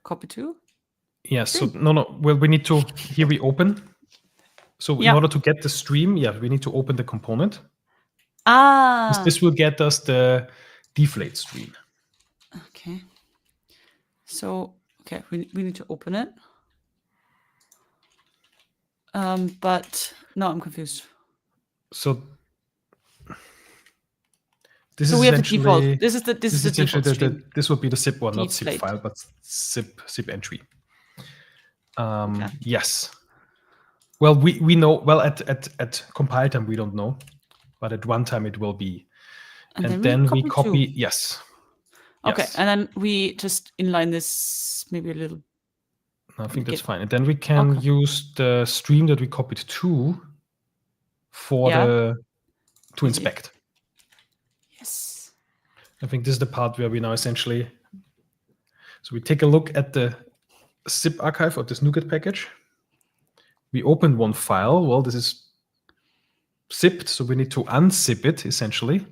Copy to? Yeah, so no. Well, we need to, here we open. So in order to get the stream, we need to open the component. This will get us the deflate stream. Okay. So, we need to open it. But no, I'm confused. So this is we have the default. This is the default stream. This would be the zip one, not zip file, but zip entry. Yes. Well, we know. Well, at compile time we don't know, but at runtime it will be. And then we copy. Yes. Okay, and then we just inline this maybe a little. I think that's fine. And then we can use the stream that we copied to to inspect. Yes. I think this is the part where we now essentially, so we take a look at the zip archive of this NuGet package. We open one file. Well, this is zipped, so we need to unzip it essentially.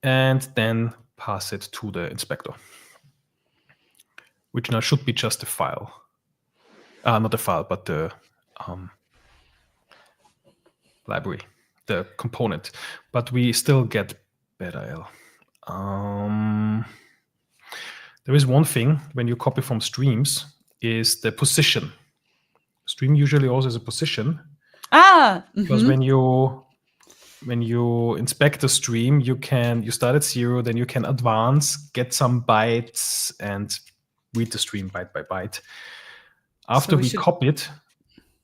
And then pass it to the inspector, which now should be just a file. Not a file, but the library, the component, but we still get beta L. There is one thing when you copy from streams is the position. Stream usually also has a position. Because when you inspect the stream, you start at 0, then you can advance, get some bytes, and read the stream byte by byte. After we copy it,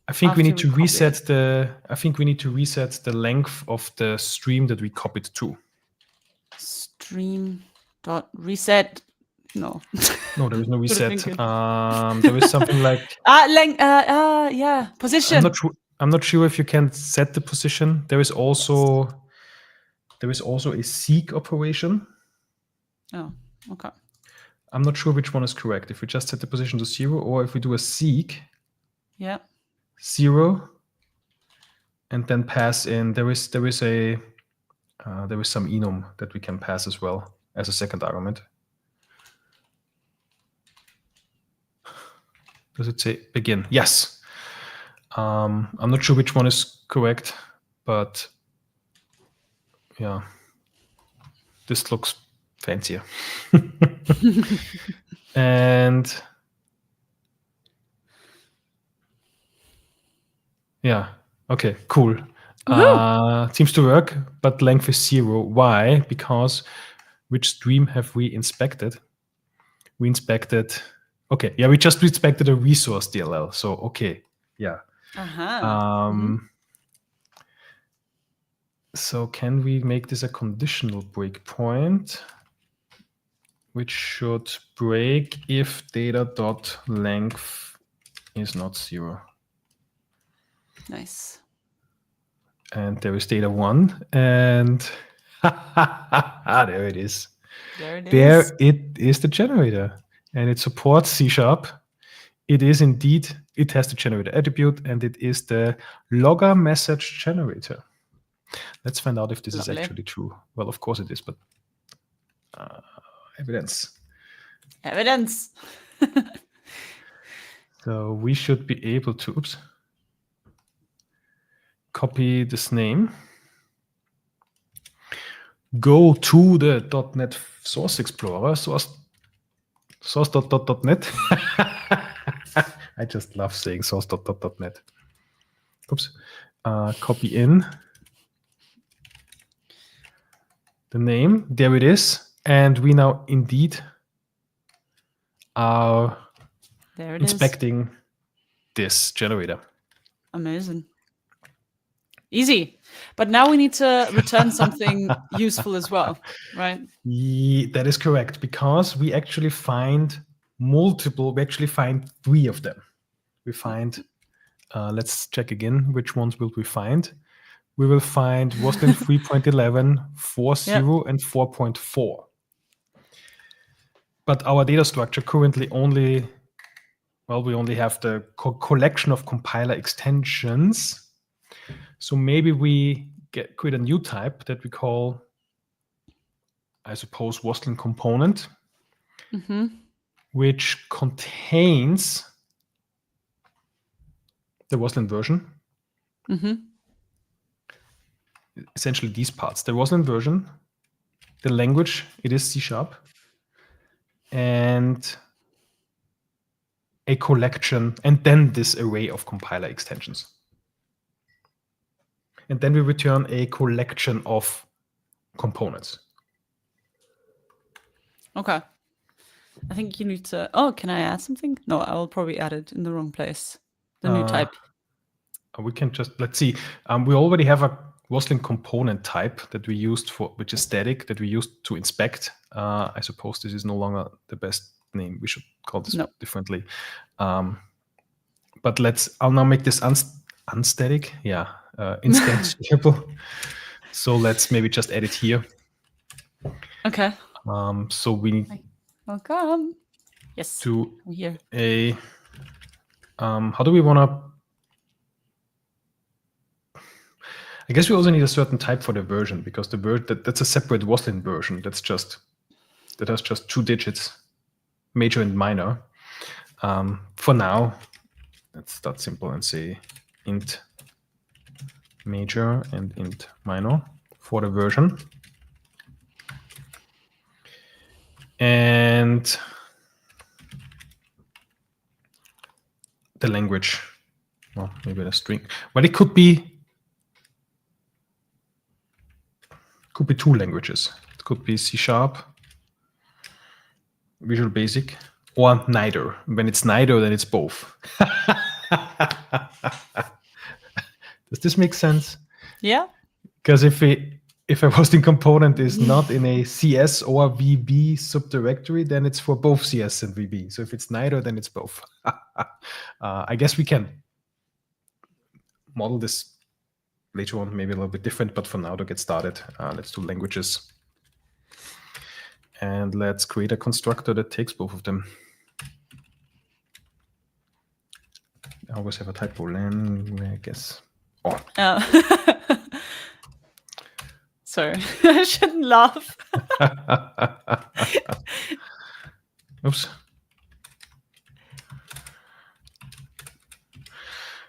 I think we need to reset the length of the stream that we copied to. Stream.reset. No. No, there is no reset. There is something like position. I'm not sure if you can set the position. There is also a seek operation. Oh, okay. I'm not sure which one is correct. If we just set the position to 0, or if we do a seek. Yeah. 0, and then pass in. There is some enum that we can pass as well as a second argument. Does it say begin? Yes. I'm not sure which one is correct, but yeah, this looks fancier. And yeah, okay, cool. Seems to work, but length is 0. Why? Because which stream have we inspected? We inspected. Okay, yeah, we just inspected a resource DLL. So okay, yeah. So can we make this a conditional breakpoint, which should break if data.length is not 0? Nice. And there is data 1, and there it is. There it is, the generator, and it supports C#. It is indeed, it has the generator attribute, and it is the logger message generator. Let's find out if this is actually true. Well, of course it is, but evidence. Evidence. So we should be able to, copy this name, go to the .NET Source Explorer, source.net. I just love saying source.net. Copy in the name. There it is. And we now indeed are inspecting this generator. Amazing. Easy. But now we need to return something useful as well, right? That is correct, because we actually find multiple. We actually find 3 of them. We find, let's check again, which ones will we find? We will find Roslyn 3.11, 4.0, and 4.4. But our data structure currently we only have the collection of compiler extensions. So maybe we create a new type that we call, I suppose, Roslyn Component, which contains the Roslyn version. Essentially these parts. The Roslyn version, the language, it is C#, and a collection, and then this array of compiler extensions. And then we return a collection of components. Okay. I think you need to... Oh, can I add something? No, I will probably add it in the wrong place. The new type. We can just, let's see. We already have a Roslyn component type that we used which is static, that we used to inspect. I suppose this is no longer the best name. We should call this differently. But I'll now make this unstatic. Yeah. Instantiable. So let's maybe just add it here. Okay. So we need welcome. Yes. To I'm here. How do we want to? I guess we also need a certain type for the version, because that's a separate Roslyn version. That has just 2 digits, major and minor. For now, let's start simple and say int major and int minor for the version. And the language, well, maybe the string. Well, it could be two languages. It could be C#, Visual Basic, or neither. When it's neither, then it's both. Does this make sense? Yeah. Because if a hosting component is not in a CS or VB subdirectory, then it's for both CS and VB. So if it's neither, then it's both. I guess we can model this later on, maybe a little bit different, but for now, to get started, let's do languages. And let's create a constructor that takes both of them. I always have a typo, I guess. Oh. Sorry, I shouldn't laugh. Oops.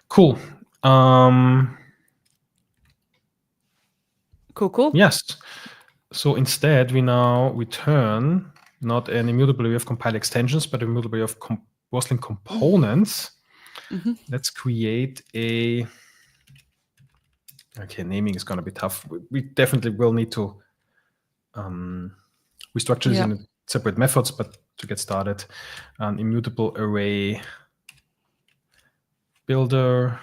Cool. Cool. Yes. So instead, we now return not an immutable array of compile extensions, but an immutable array of Roslyn components. Mm-hmm. Let's create a... Okay, naming is going to be tough. We definitely will need to restructure this in separate methods, but to get started, an immutable array builder.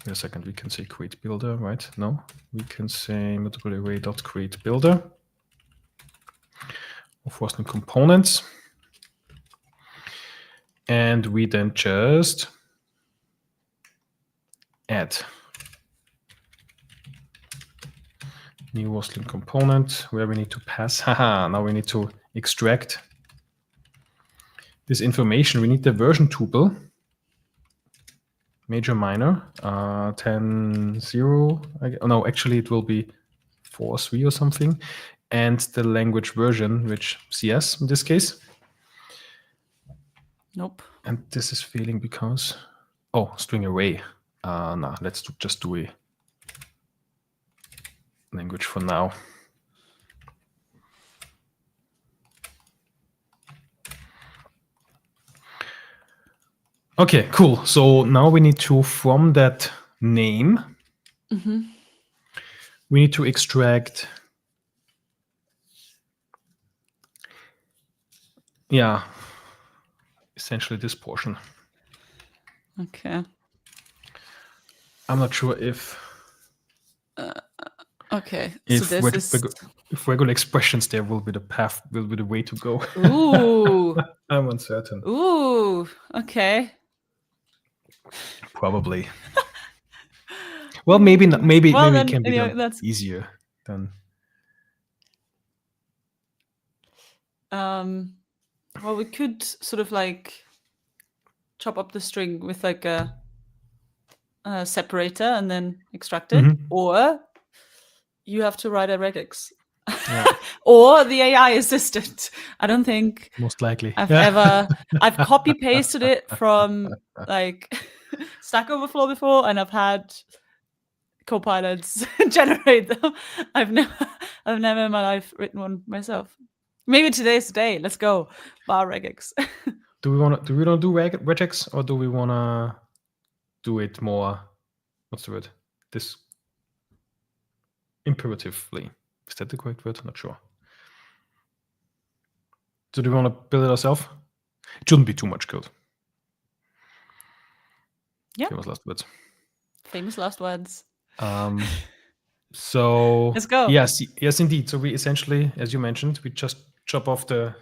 Wait a second, we can say create builder, right? No, we can say immutable array dot create builder of Roslyn components. And we then just add new Roslyn component where we need to pass. Now we need to extract this information. We need the version tuple, major, minor, 10, 0. No, actually it will be 4, 3 or something. And the language version, which CS in this case. Nope. And this is failing because, oh, string array. No, let's just do a language for now. Okay, cool. So now we need to, from that name, we need to extract, essentially this portion. Okay. I'm not sure if okay. If, so this is if regular expressions there will be the path, will be the way to go. Ooh. I'm uncertain. Ooh. Okay. Probably. Well, maybe not. Maybe then, it can be done that's easier than. Well, we could sort of like chop up the string with like a separator and then extract it, or you have to write a regex, or the AI assistant. I don't think most likely I've copy pasted it from like Stack Overflow before, and I've had copilots generate them. I've never in my life written one myself. Maybe today's the day. Let's go. Bar regex. Do we want to do regex, or do we want to do it more? What's the word? This imperatively. Is that the correct word? Not sure. So do we want to build it ourselves? It shouldn't be too much code. Yeah. Famous last words. Famous last words. So let's go. Yes, indeed. So we essentially, as you mentioned, we just chop off the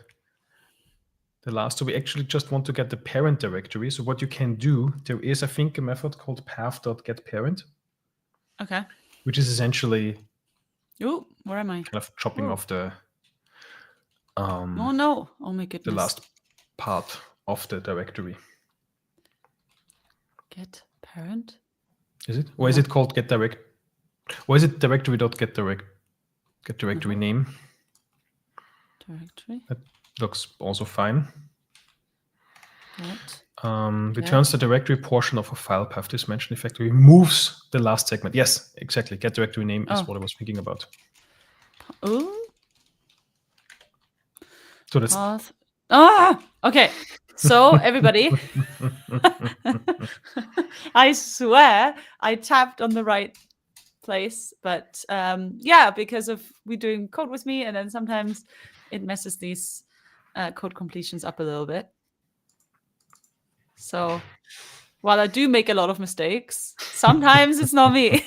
last. So we actually just want to get the parent directory. So what you can do, there is, I think, a method called path.getParent. Okay. Which is essentially. Ooh, where am I? Kind of chopping off the. Oh no! Oh my goodness. The last part of the directory. Get parent. Is it? Or is it called get direct? Or is it directory.get directory name? Directory. That looks also fine. What? Returns the directory portion of a file path. This mentioned effect removes the last segment. Yes, exactly. Get directory name is what I was thinking about. Ooh. So that's Path. Okay. So everybody, I swear I tapped on the right place, but yeah, because of we doing code with me, and then sometimes it messes these code completions up a little bit. So while I do make a lot of mistakes, sometimes it's not me.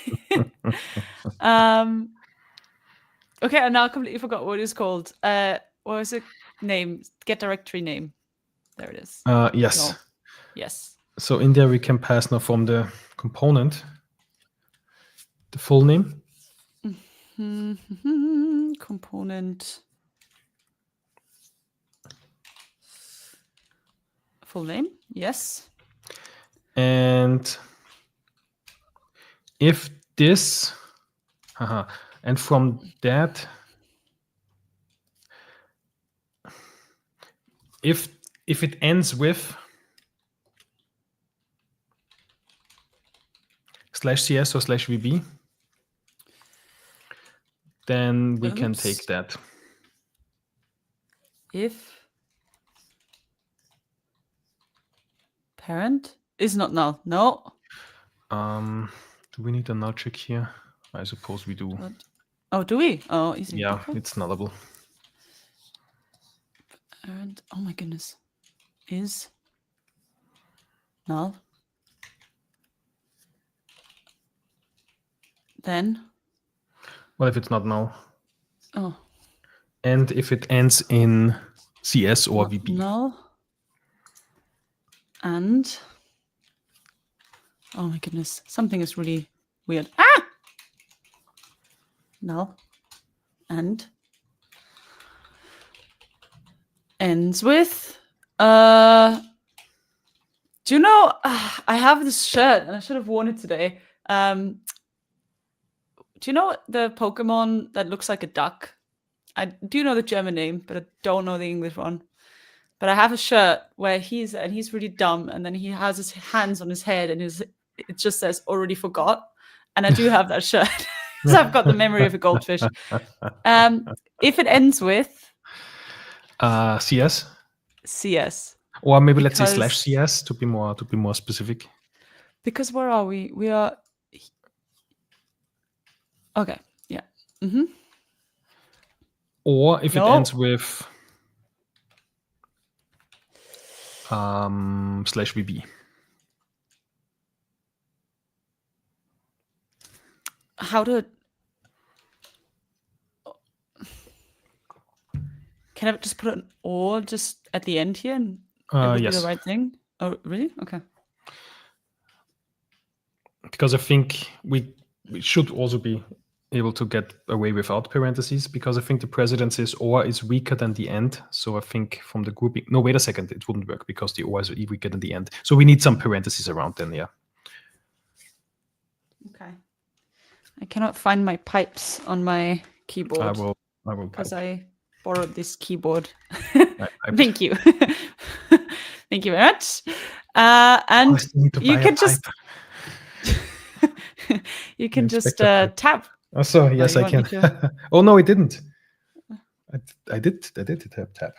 Okay, I now completely forgot what it's called. What was it? Name, get directory name. There it is. yes. No. Yes. So in there we can pass now from the component the full name. Component. Full name. Yes. And if this, and from that, if it ends with /cs or /vb, then we can take that. If parent is not null. No. Do we need a null check here? I suppose we do. Oh, do we? Oh, easy. Yeah, Okay. it's nullable. Parent, oh my goodness, is null. Then? What if it's not null? Oh. And if it ends in CS or Not VB? Null. And, oh my goodness, something is really weird. Null. And ends with, do you know, I have this shirt and I should have worn it today. Do you know the Pokemon that looks like a duck? I do know the German name, but I don't know the English one. But I have a shirt where he's really dumb, and then he has his hands on his head, and it just says "already forgot." And I do have that shirt, so I've got the memory of a goldfish. If it ends with CS, or maybe let's say /CS to be more specific. Because where are we? We are okay. Yeah. Or if it ends with /VB. How to? Can I just put an or just at the end here, and it would be the right thing? Oh, really? Okay. Because I think we should also be able to get away without parentheses, because I think the precedence is or is weaker than the end. So I think from the grouping, no, wait a second, it wouldn't work because the or is weaker than the end. So we need some parentheses around then, yeah. Okay. I cannot find my pipes on my keyboard. I will because I borrowed this keyboard. Thank you. Thank you very much. And you can just you can just tap. Oh, so yes, I can. Oh no, it didn't. I did tap.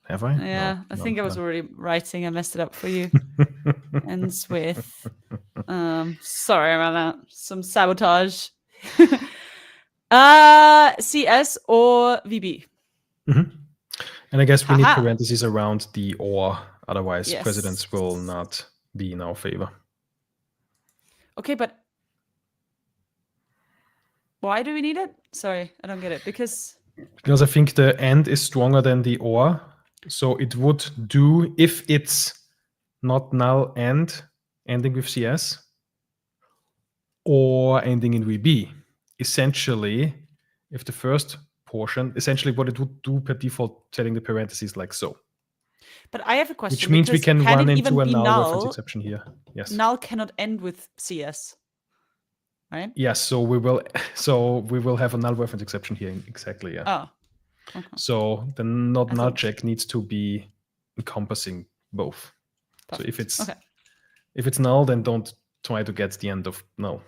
Have I? Yeah, I think I was already writing. I messed it up for you. Ends with. Sorry about that. Some sabotage. CS or VB. And I guess we need parentheses around the or, otherwise precedence will not be in our favor. Okay, but why do we need it? Sorry, I don't get it. Because I think the and is stronger than the or. So it would do if it's not null and ending with CS or ending in VB. Essentially, if the first portion, essentially what it would do per default, setting the parentheses like so. But I have a question. Which means we can run into a null reference exception here. Yes. Null cannot end with CS. Right? Yes, so we will have a null reference exception here. Exactly, yeah. Oh. Okay. So the not null check needs to be encompassing both. So if it's Okay. if it's null, then don't try to get the end of null.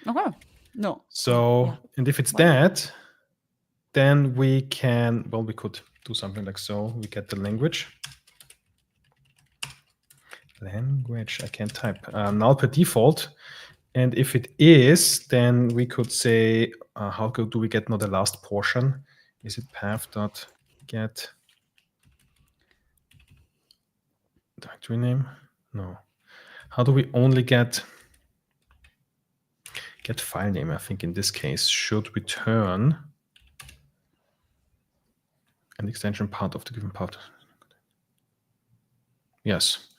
Okay. No. So Yeah. and if it's Why not? that, then we can, well, we could do something like so. We get the language. Language, I can't type. Null per default. And if it is, then we could say, how do we get now the last portion? Is it path.get directory name? No. How do we only get file name? I think in this case should return an extension part of the given part. Yes.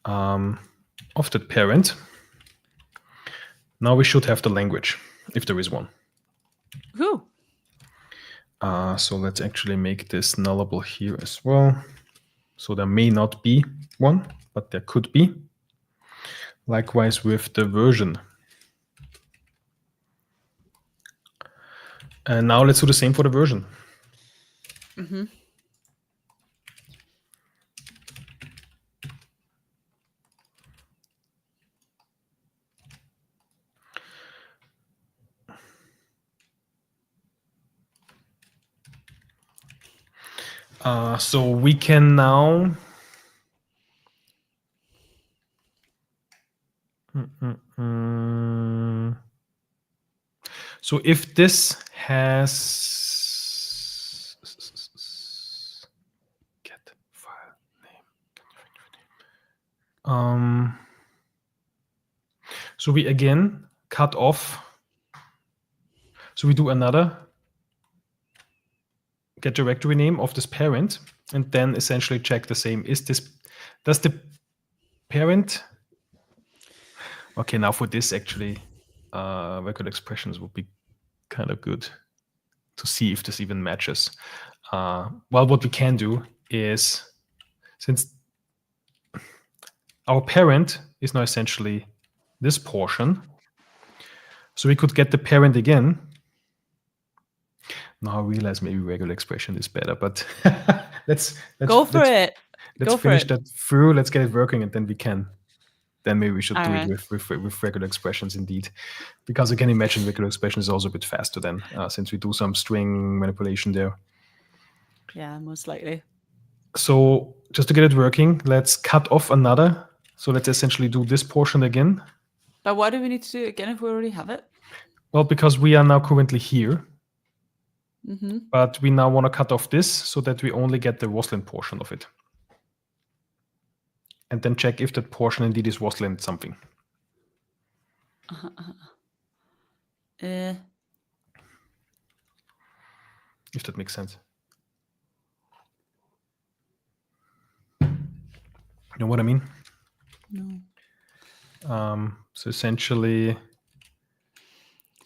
Of the parent. Now we should have the language, if there is one. Who? So let's actually make this nullable here as well. So there may not be one, but there could be. Likewise with the version. And now let's do the same for the version. Mm-hmm. So we can now so if this has get file name. So we again cut off. So we do another get directory name of this parent, and then essentially check the same. Does the parent? Okay, now for this actually, regular expressions would be kind of good to see if this even matches. Well, what we can do is, since our parent is now essentially this portion, so we could get the parent again. Now I realize maybe regular expression is better, but let's Go for it. Let's finish that through. Let's get it working, and then we can. Then maybe we should do it with regular expressions indeed, because I can imagine regular expression is also a bit faster then, since we do some string manipulation there. Yeah, most likely. So just to get it working, let's cut off another. So let's essentially do this portion again. But why do we need to do it again if we already have it? Well, because we are now currently here. Mm-hmm. But we now want to cut off this so that we only get the Roslyn portion of it. And then check if that portion indeed is Roslyn something. If that makes sense. You know what I mean? No. So essentially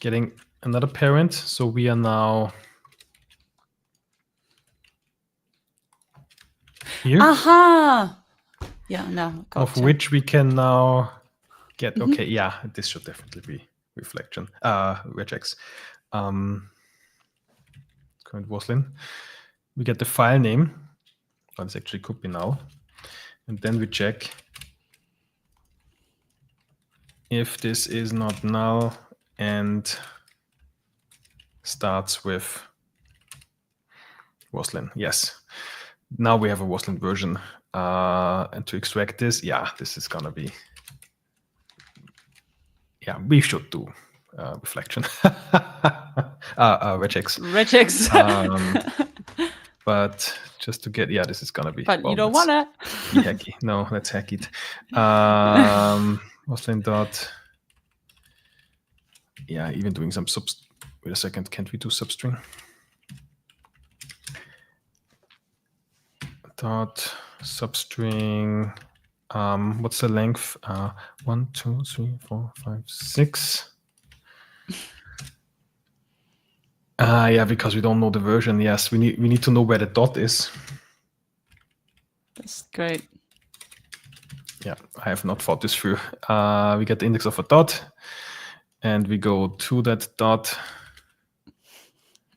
getting another parent. So we are now here. Aha! Yeah, no. Gotcha. Of which we can now get, okay, yeah, this should definitely be reflection, regex. Current Roslyn. We get the file name. Well, this actually could be null. And then we check if this is not null and starts with Roslyn. Yes. Now we have a Roslyn version. And to extract this, yeah, this is going to be, yeah, we should do reflection. Regex. Regex. But just to get, yeah, this is going to be. But you don't want to. Be hacky. No, let's hack it. Roslyn dot. Yeah, even doing some wait a second, can't we do substring? Dot substring. What's the length? 1, 2, 3, 4, 5, 6. Yeah, because we don't know the version. Yes, we need to know where the dot is. That's great. Yeah, I have not thought this through. We get the index of a dot, and we go to that dot,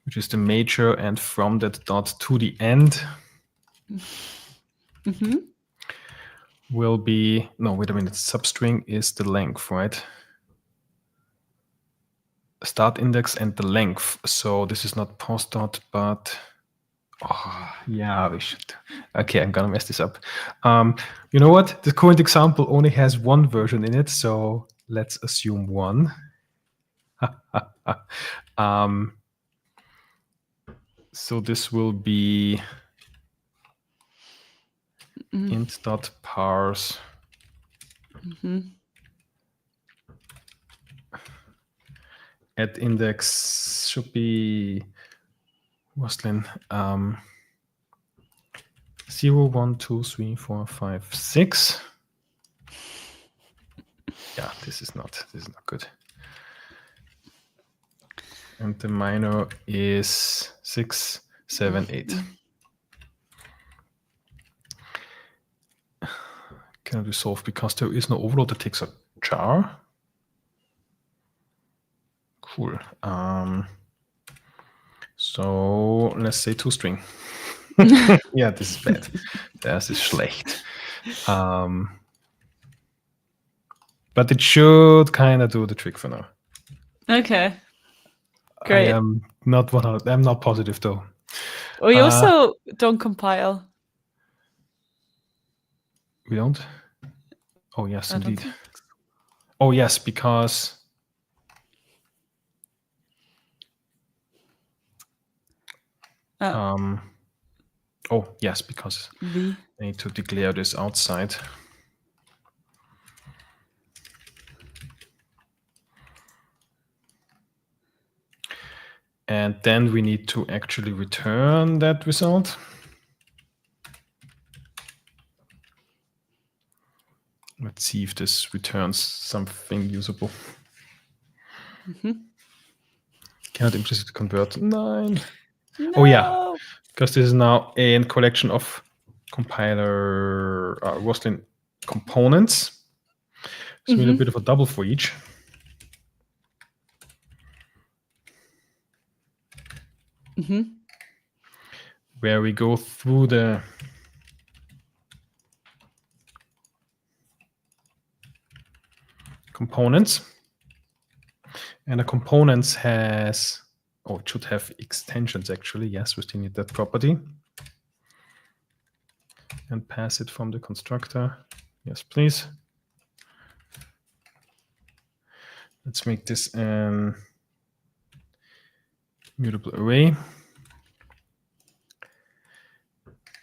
which is the major, and from that dot to the end. will be, no, wait a minute, substring is the length, right? Start index and the length. So this is not post dot, but yeah, we should. Okay, I'm gonna mess this up. You know what? The current example only has one version in it, so let's assume one. So this will be int.parse at index should be Roslyn 0, 1, 2, 3, 4, 5, 6. Yeah, this is not good. And the minor is 6, 7, 8. Cannot be solved because there is no overload that takes a jar. Cool. So let's say toString. Yeah, this is bad. Das ist schlecht. But it should kind of do the trick for now. Okay. Great. I'm not positive though. We also don't compile. We don't? Oh yes, indeed. Oh yes, because oh yes, because I need to declare this outside. And then we need to actually return that result. Let's see if this returns something usable. Cannot implicitly convert. 9. No. Oh yeah, because this is now a collection of compiler Roslyn components. So we need a bit of a double for each. Where we go through the components. And the components has, it should have extensions actually. Yes, we still need that property. And pass it from the constructor. Yes, please. Let's make this an mutable array.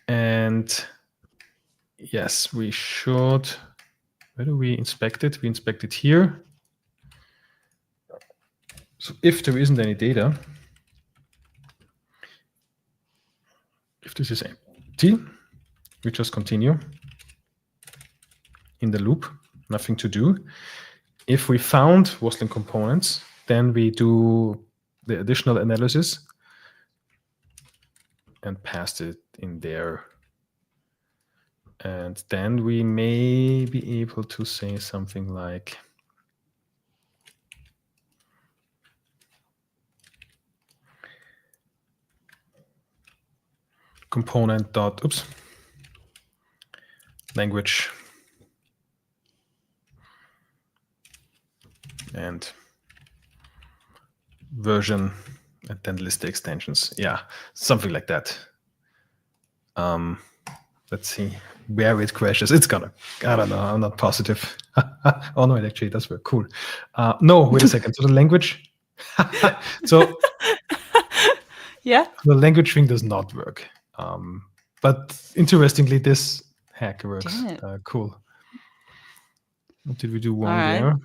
And yes, we should, where do we inspect it? We inspect it here. So if there isn't any data, if this is empty, we just continue in the loop, nothing to do. If we found Roslyn components, then we do the additional analysis and pass it in there. And then we may be able to say something like component dot, oops, language and version, and then list the extensions. Yeah, something like that. Let's see where it crashes. It's gonna, I don't know, I'm not positive. Oh no, it actually does work. Cool. No, wait a second. So the language, so yeah, the language thing does not work. But interestingly, this hack works. Cool. What did we do wrong there?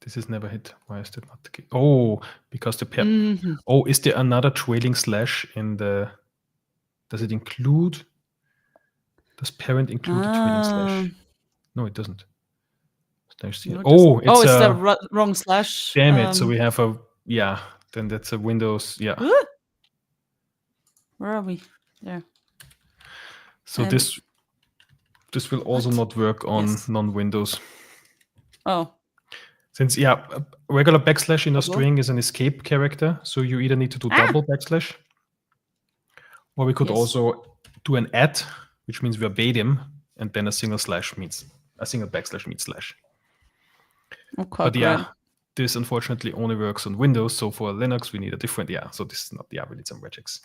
This is never hit. Why is that not the case? Oh, because the pair. Oh, is there another trailing slash in the? Does it include? Does parent include the trailing slash? No, it doesn't. Slash no, oh, it's the wrong slash. Damn it! So we have a Then that's a Windows. Yeah. Where are we? There. So and this will also not work on non-Windows. Oh. Since, yeah, a regular backslash in a string is an escape character, so you either need to do double backslash, or we could also do an add, which means verbatim, and then a single backslash means slash. Okay, but yeah, this unfortunately only works on Windows. So for Linux, we need a different, so this is not, we need some regex.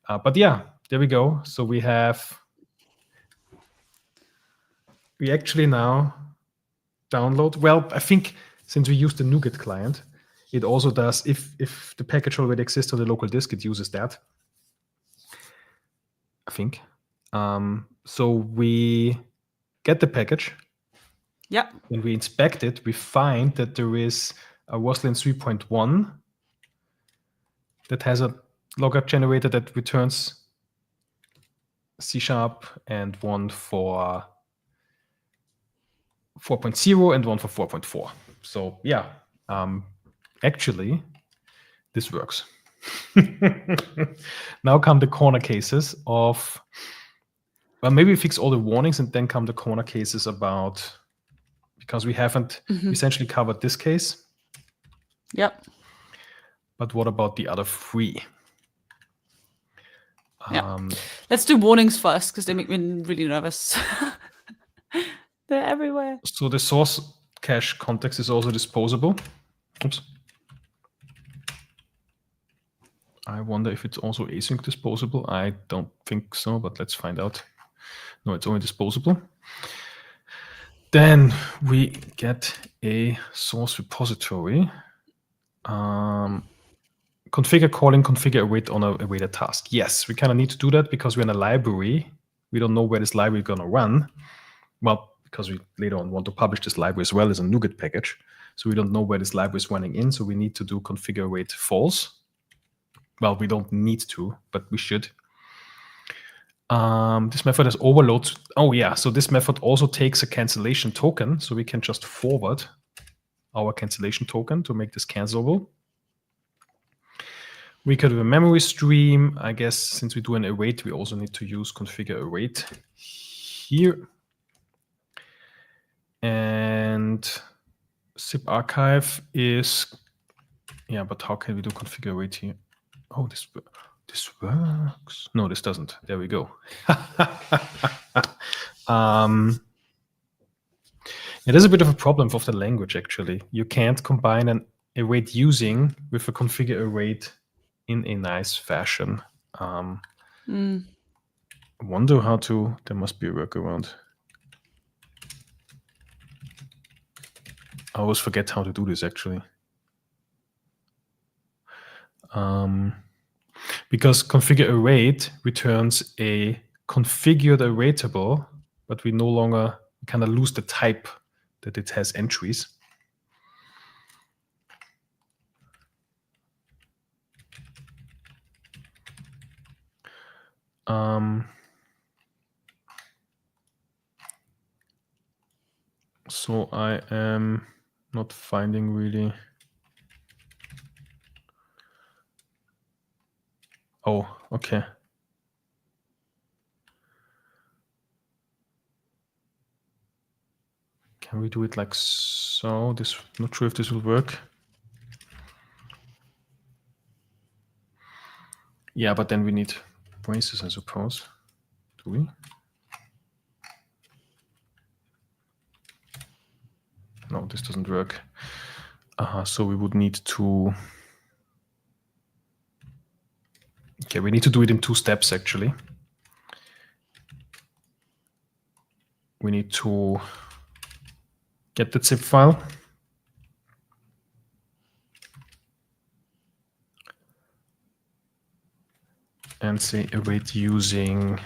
But yeah, there we go. So we actually now download, well, I think since we use the NuGet client, it also does, if the package already exists on the local disk, it uses that, I think. So we get the package. Yeah. When we inspect it, we find that there is a Roslyn 3.1 that has a logger generator that returns C# and one for 4.0 and one for 4.4. So yeah, actually, this works. Now come the corner cases of, well, maybe we fix all the warnings and then come the corner cases about, because we haven't essentially covered this case. Yep. But what about the other three? Let's do warnings first, because they make me really nervous. They're everywhere. So the source cache context is also disposable. Oops. I wonder if it's also async disposable. I don't think so, but let's find out. No, it's only disposable. Then we get a source repository. Configure calling, configure await on a awaited task. Yes, we kind of need to do that because we're in a library. We don't know where this library is going to run. Well, because we later on want to publish this library as well as a NuGet package. So we don't know where this library is running in. So we need to do configure await false. Well, we don't need to, but we should. This method has overloads. Oh yeah, so this method also takes a cancellation token. So we can just forward our cancellation token to make this cancelable. We could have a memory stream. I guess since we do an await, we also need to use configure await here. And zip archive is, but how can we do configure await here? Oh, this works. No, this doesn't. There we go. It is a bit of a problem of the language, actually. You can't combine an await using with a configure await in a nice fashion. I wonder how to, there must be a workaround. I always forget how to do this, actually. Because configure await returns a configured awaitable, but we no longer kind of lose the type that it has entries. So I am not finding really. Oh, okay. Can we do it like so? This, not sure if this will work. Yeah, but then we need braces, I suppose. Do we? No, this doesn't work. So we would need to. Okay, we need to do it in 2 steps, actually. We need to get the zip file. And say await using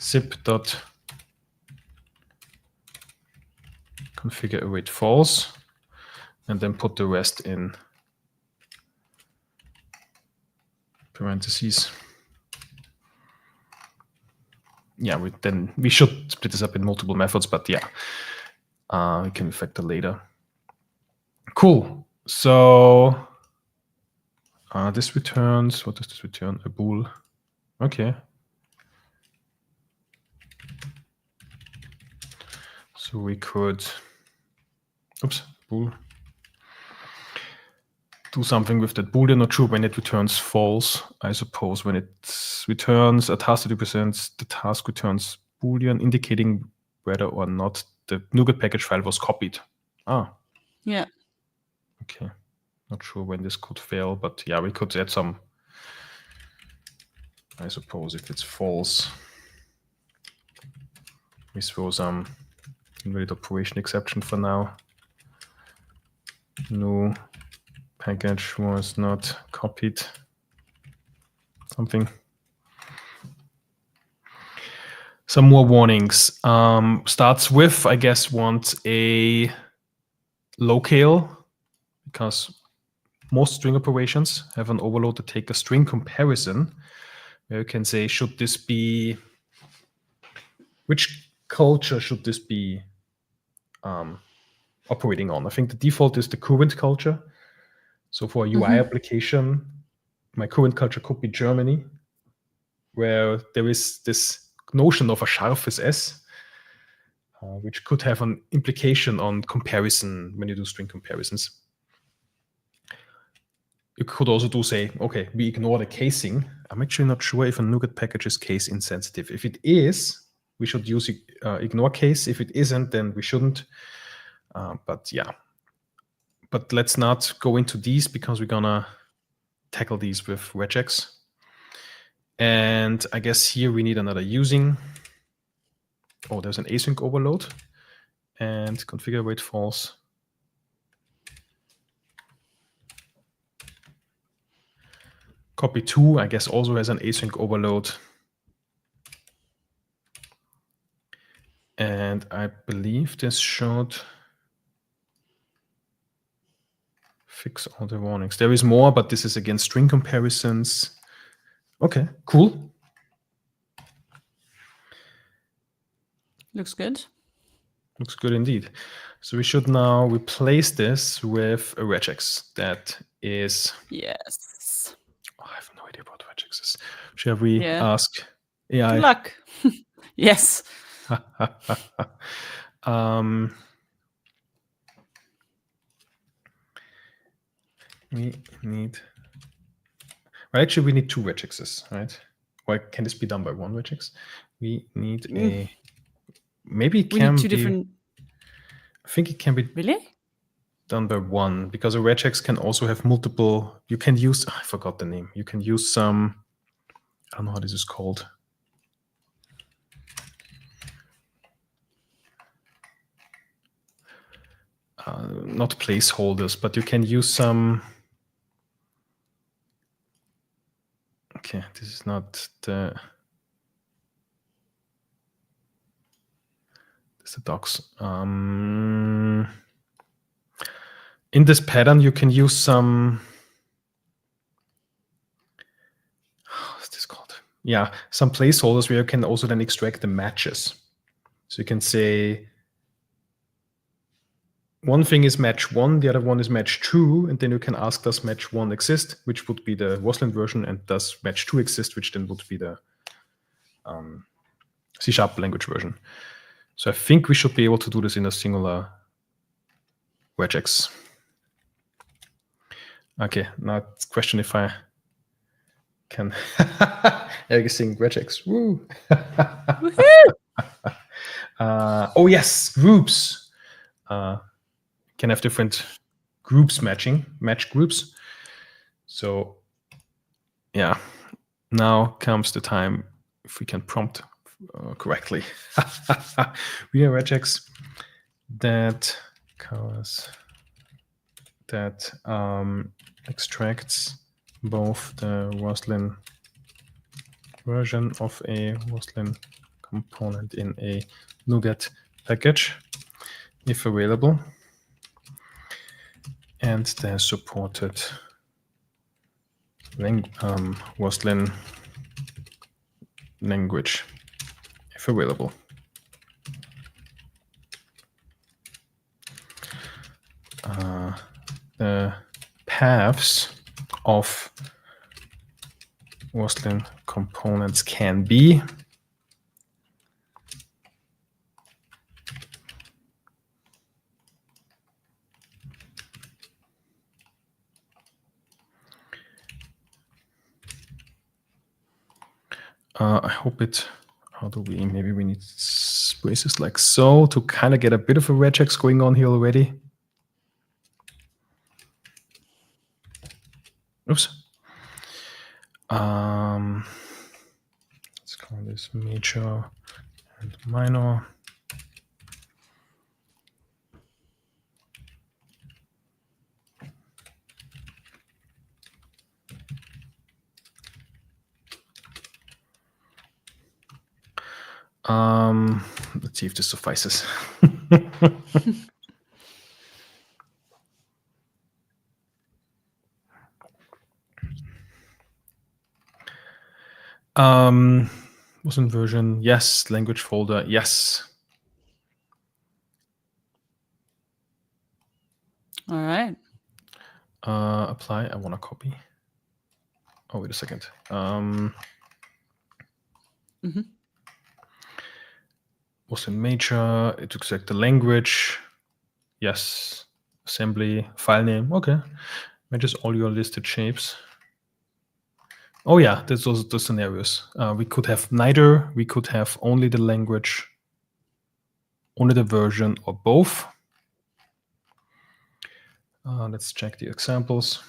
zip.configure await false, and then put the rest in parentheses. Yeah, we should split this up in multiple methods, but yeah, we can refactor later. Cool. So this returns, what does this return? A bool. Okay. So we could, oops, bool. do something with that boolean. Not sure when it returns false. I suppose when it returns a task that represents the task returns boolean, indicating whether or not the NuGet package file was copied. Yeah. Okay. Not sure when this could fail, but yeah, we could add some, I suppose if it's false, we throw some invalid operation exception for now. No package was not copied. Something. Some more warnings. Starts with, I guess, want a locale, because most string operations have an overload to take a string comparison, where you can say, should this be, which culture should this be operating on? I think the default is the current culture. So for a UI application, my current culture could be Germany, where there is this notion of a scharfes S, which could have an implication on comparison when you do string comparisons. You could also do say, okay, we ignore the casing. I'm actually not sure if a NuGet package is case insensitive. If it is, we should use ignore case. If it isn't, then we shouldn't. But yeah. But let's not go into these because we're gonna tackle these with regex. And I guess here we need another using. Oh, there's an async overload and configure wait false. Copy 2, I guess, also has an async overload. And I believe this should fix all the warnings. There is more, but this is again string comparisons. Okay, cool. Looks good. Looks good indeed. So we should now replace this with a regex that is. Yes. Oh, I have no idea what regex is. Shall we ask AI? Good luck. Yes. We need. Well, actually, we need 2 regexes, right? Or can this be done by 1 regex? We need a. Maybe it can need 2 be. different. I think it can be Really? done by 1 because a regex can also have multiple. You can use. I forgot the name. You can use some. I don't know how this is called. Not placeholders, but you can use some. Okay, this is not the. This is the docs. In this pattern, you can use some. What's this called? Yeah, some placeholders where you can also then extract the matches. So you can say one thing is match 1, the other one is match 2, and then you can ask, does match 1 exist, which would be the Roslyn version, and does match 2 exist, which then would be the C# language version. So I think we should be able to do this in a singular regex. Okay, now it's a question if I can. Eric is saying regex. Woo! Oh yes, groups. Can have different groups match groups. So yeah, now comes the time if we can prompt correctly. We have regex that covers that extracts both the Roslyn version of a Roslyn component in a NuGet package, if available, and the supported Roslyn language, if available. The paths of Roslyn components can be I hope it. How do we? Maybe we need spaces like so to kind of get a bit of a regex going on here already. Oops. Let's call this major and minor. Let's see if this suffices. Wasn't version? Yes. Language folder? Yes. All right. Apply. I want to copy. Oh, wait a second. Was in major. It looks like the language. Yes. Assembly. File name. Okay. Matches all your listed shapes. Oh yeah, that's also the scenarios. We could have neither. We could have only the language, only the version, or both. Let's check the examples.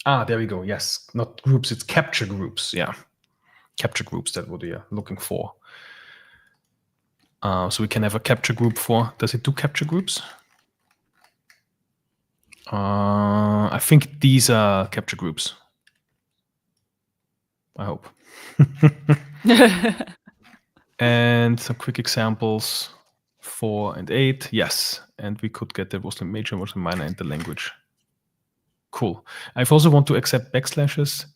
There we go. Yes, not groups, it's capture groups. Yeah, capture groups, that's what we are looking for. So we can have a capture group for, does it do capture groups? I think these are capture groups. I hope. And some quick examples, 4 and 8, yes. And we could get the Roslyn major, Roslyn minor, and the language. Cool. I also want to accept backslashes.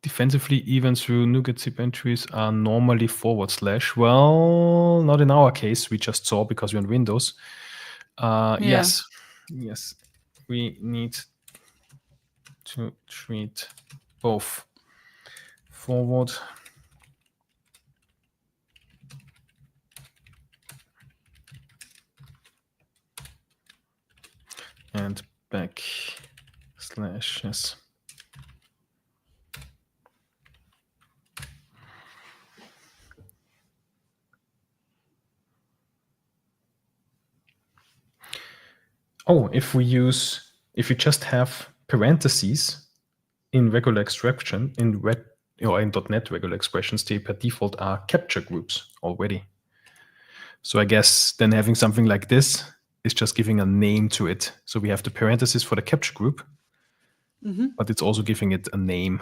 Defensively, even through NuGet zip entries are normally /. Well, not in our case. We just saw because we're on Windows. Yes. We need to treat both forward and backslashes. Oh, if we just have parentheses in regular extraction, in .NET regular expressions, they by default are capture groups already. So I guess then having something like this is just giving a name to it. So we have the parentheses for the capture group, but it's also giving it a name.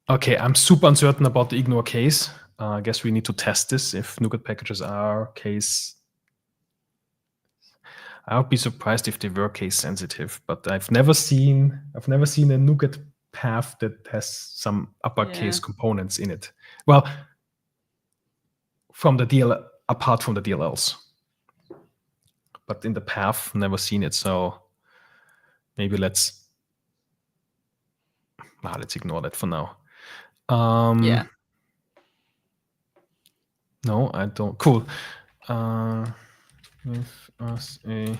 Okay, I'm super uncertain about the ignore case. I guess we need to test this if NuGet packages are case. I would be surprised if they were case sensitive, but I've never seen a NuGet path that has some uppercase components in it. Well, from the DLL, apart from the DLLs, but in the path, never seen it. So maybe let's ignore that for now. Yeah. No, I don't. Cool. Give us a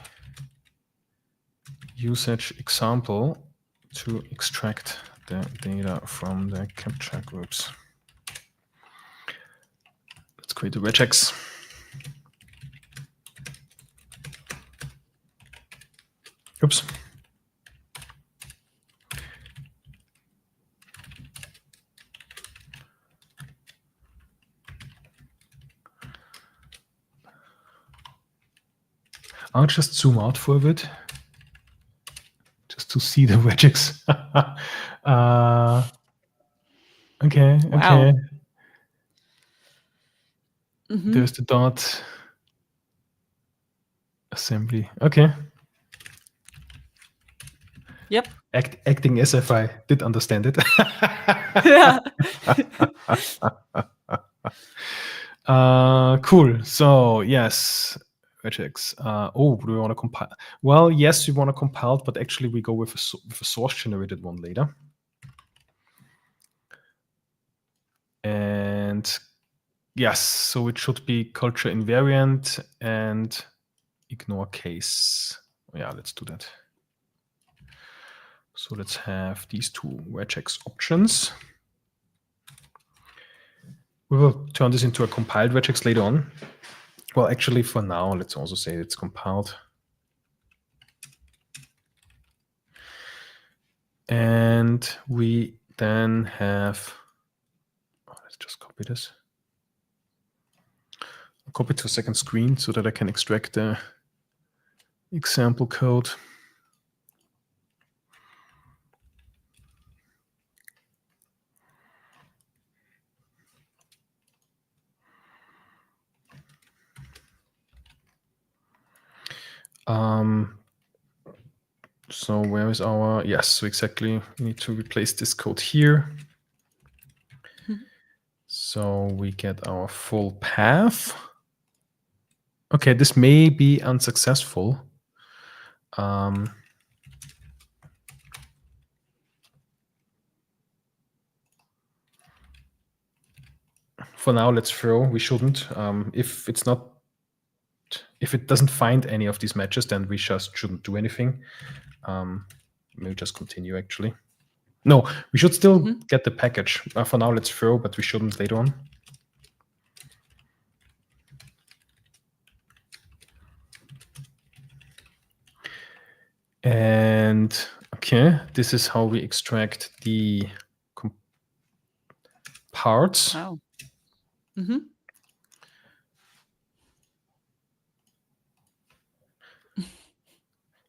usage example to extract the data from the capture groups. Let's create a regex. Oops. I'll just zoom out for a bit, just to see the regex. Okay, Wow. okay. There's the dot assembly. Okay. Yep. Acting as if I did understand it. Yeah. Cool. So yes, regex. Do we want to compile? Well, yes, we want to compile, but actually we go with a source generated one later. And yes, so it should be culture invariant and ignore case. Yeah, let's do that. So let's have these two regex options. We will turn this into a compiled regex later on. Well, actually, for now, let's also say it's compiled. And we then have, let's just copy this. I'll copy to a second screen so that I can extract the example code. So where is our, yes, so exactly, we need to replace this code here. So we get our full path. Okay, this may be unsuccessful. For now, let's throw, we shouldn't. If it doesn't find any of these matches, then we just shouldn't do anything. Maybe just continue actually. No, we should still get the package. For now, let's throw, but we shouldn't later on. And okay, this is how we extract the parts. Wow.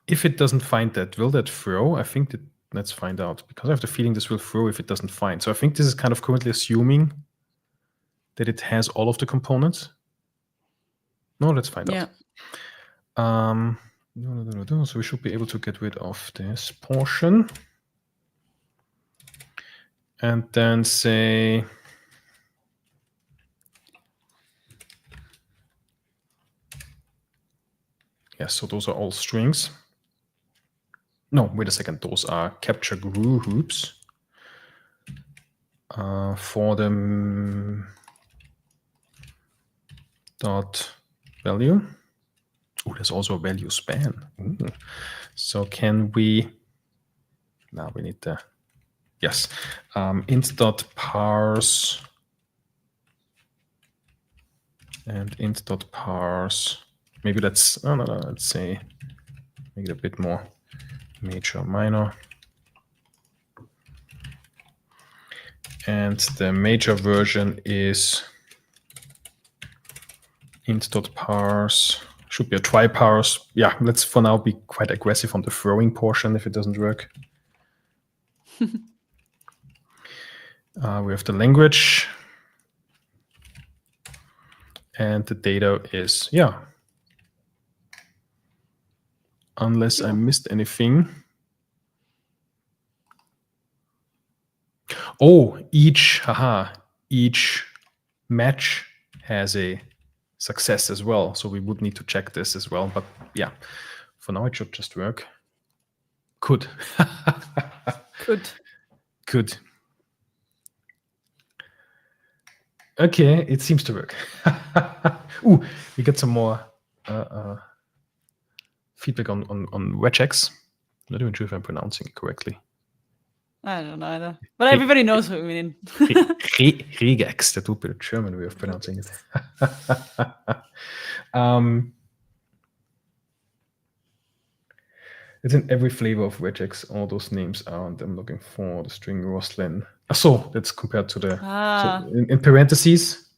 If it doesn't find that, will that throw? I think that, let's find out, because I have the feeling this will throw if it doesn't find. So I think this is kind of currently assuming that it has all of the components. No, let's find out. So we should be able to get rid of this portion. And then say, yes, so those are all strings. No, wait a second, those are capture groups for the dot value. Oh, there's also a value span. Ooh. So can we, now we need the, yes, int.parse and int.parse. Maybe let's, no, let's say, make it a bit more major, minor. And the major version is int.parse. Should be a try parse. Yeah, let's for now be quite aggressive on the throwing portion if it doesn't work. We have the language. And the data is, yeah. Unless I missed anything. Oh, each match has a success as well. So we would need to check this as well. But yeah, for now it should just work. Could. Could. Okay, it seems to work. Ooh, we get some more feedback on regex. I'm not even sure if I'm pronouncing it correctly. I don't know either. But everybody knows what we mean. Regex, that would be the German way of pronouncing it. It's in every flavor of regex. All those names are, and I'm looking for the string Roslyn. So that's compared to the so in parentheses.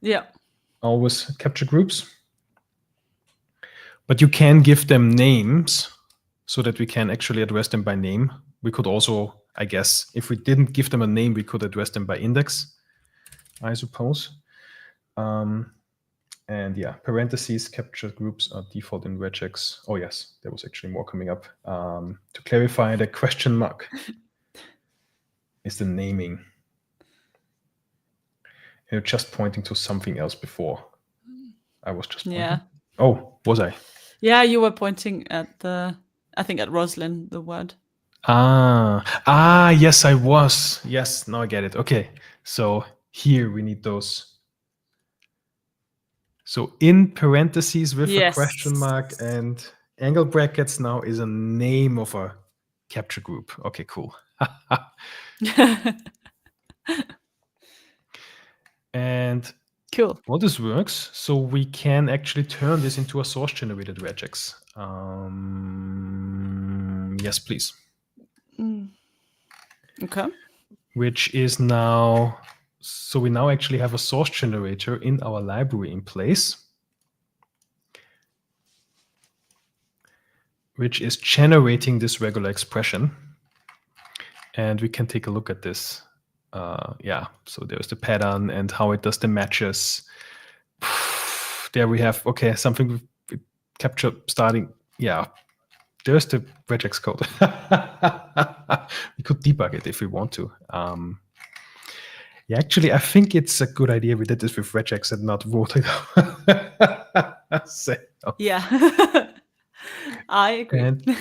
Yeah. Always capture groups. But you can give them names so that we can actually address them by name. We could also, I guess, if we didn't give them a name, we could address them by index, I suppose. And yeah, parentheses capture groups are default in regex. Oh yes, there was actually more coming up. To clarify, the question mark is the naming. You're just pointing to something else before. I was just pointing. Yeah. Oh, was I? Yeah, you were pointing at the, I think at Roslyn, the word. Yes, I was. Yes, now I get it. Okay, so here we need those. So in parentheses with a question mark and angle brackets now is a name of a capture group. Okay, cool. And Cool. well, this works. So we can actually turn this into a source-generated regex. Yes, please. Okay. Which is now, so we now actually have a source generator in our library in place, which is generating this regular expression. And we can take a look at this. Yeah, so there's the pattern and how it does the matches. There we have, okay, something with capture starting. Yeah, there's the regex code. We could debug it if we want to. Yeah, actually, I think it's a good idea we did this with regex and not wrote it out. So, Yeah. I agree. and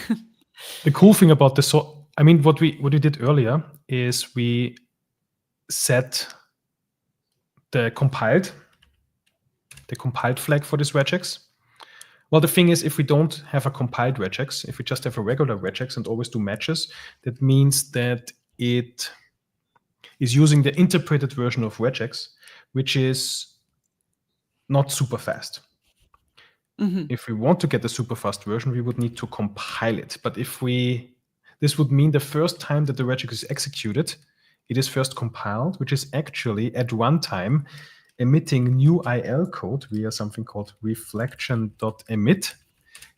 the cool thing about this, I mean, what we did earlier is we set the compiled flag for this regex. Well, the thing is, if we don't have a compiled regex, if we just have a regular regex and always do matches, that means that it is using the interpreted version of regex, which is not super fast. If we want to get the super fast version, we would need to compile it. But this would mean the first time that the regex is executed, it is first compiled, which is actually at runtime emitting new IL code via something called reflection.emit.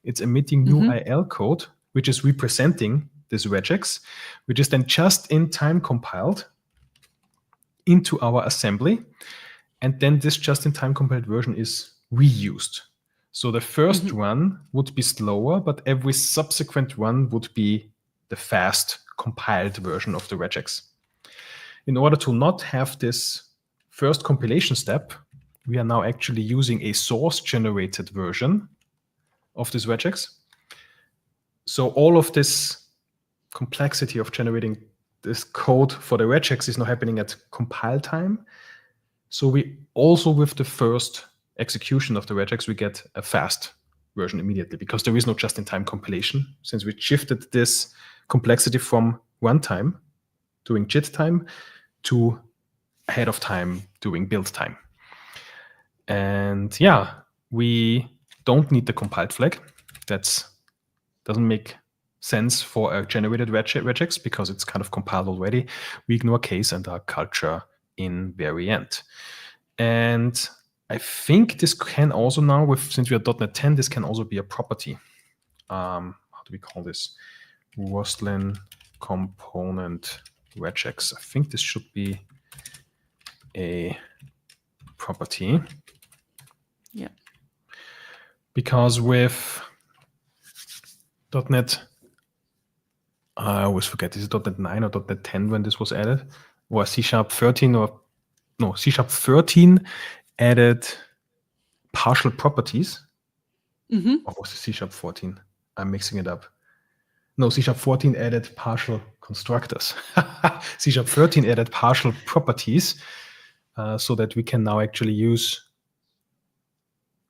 It's emitting new IL code, which is representing this regex, which is then just in time compiled into our assembly. And then this just in time compiled version is reused. So the first run would be slower, but every subsequent run would be the fast compiled version of the regex. In order to not have this first compilation step, we are now actually using a source-generated version of this regex. So all of this complexity of generating this code for the regex is now happening at compile time. So we also, with the first execution of the regex, we get a fast version immediately because there is no just-in-time compilation, since we shifted this complexity from runtime doing JIT time to ahead of time doing build time. And yeah, we don't need the compiled flag. That doesn't make sense for a generated regex because it's kind of compiled already. We ignore case and our culture invariant. And I think this can also now, since we are .NET 10, this can also be a property. How do we call this? Roslyn component regex. I think this should be a property. Yeah. Because with .NET, I always forget, is it .NET 9 or .NET 10 when this was added? Or C# 13 or no, C# 13 added partial properties. Or was it C# 14? I'm mixing it up. No, C# 14 added partial constructors. C# 13 added partial properties so that we can now actually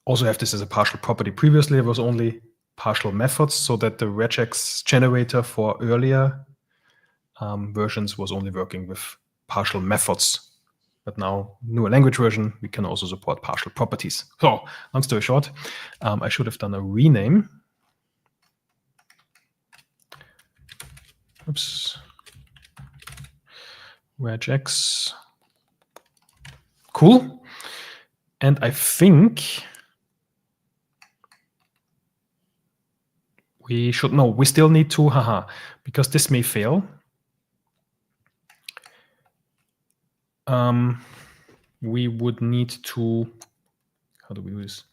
also have this as a partial property. Previously, it was only partial methods, so that the regex generator for earlier versions was only working with partial methods. But now, newer language version, we can also support partial properties. So, long story short, I should have done a rename. Oops. Regex. Cool. And I think we still need to, because this may fail. We would need to, how do we do this?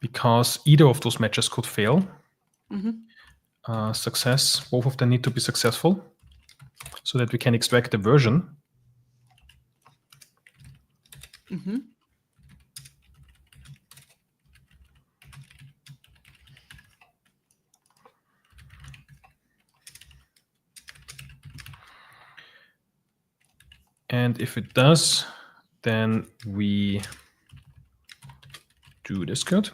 Because either of those matches could fail. Success, both of them need to be successful so that we can extract the version. And And if it does, then we do this code.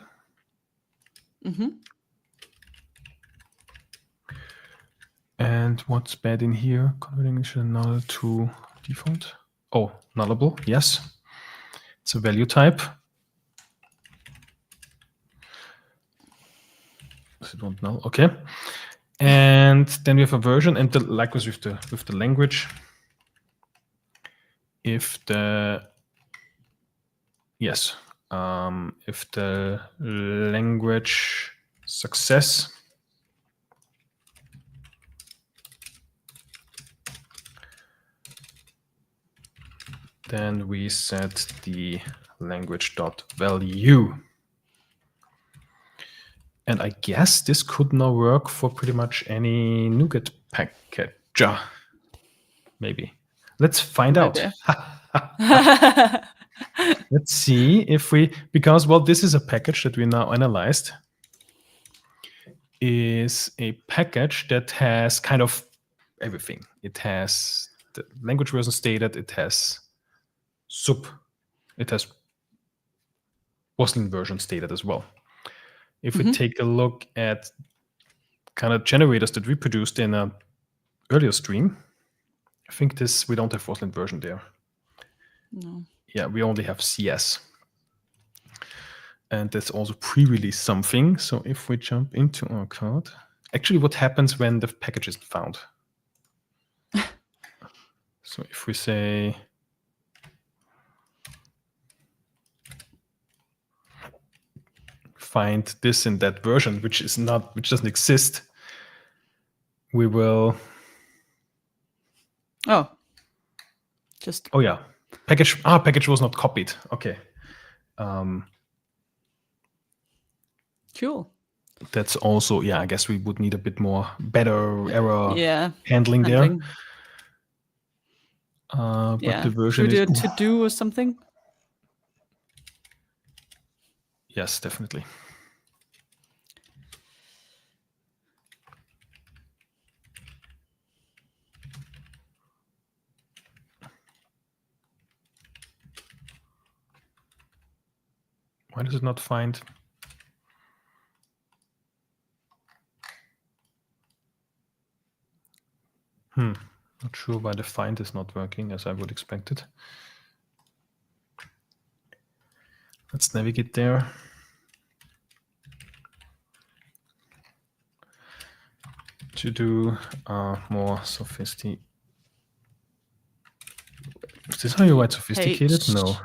And what's bad in here? Converting initial null to default. Oh, nullable, yes. It's a value type. Does it want null? Okay. And then we have a version, and likewise with the language. If the language success then we set the language.value. And I guess this could now work for pretty much any NuGet package. Maybe. Let's find out. Let's see if because this is a package that we now analyzed, is a package that has kind of everything. It has the language version stated, it has it has Roslyn version stated as well. If we take a look at kind of generators that we produced in an earlier stream, I think we don't have Roslyn version there. No. Yeah, we only have CS. And that's also pre-release something. So if we jump into our code, actually what happens when the package isn't found? So if we say find this in that version, which doesn't exist, we will. Oh yeah. Package was not copied. Okay. Cool. That's also, I guess we would need a bit better error handling there. But the version should we do a to-do or something? Yes, definitely. Why does it not find? Not sure why the find is not working as I would expect it. Let's navigate there. To do more sophisticated. Is this how you write sophisticated? No.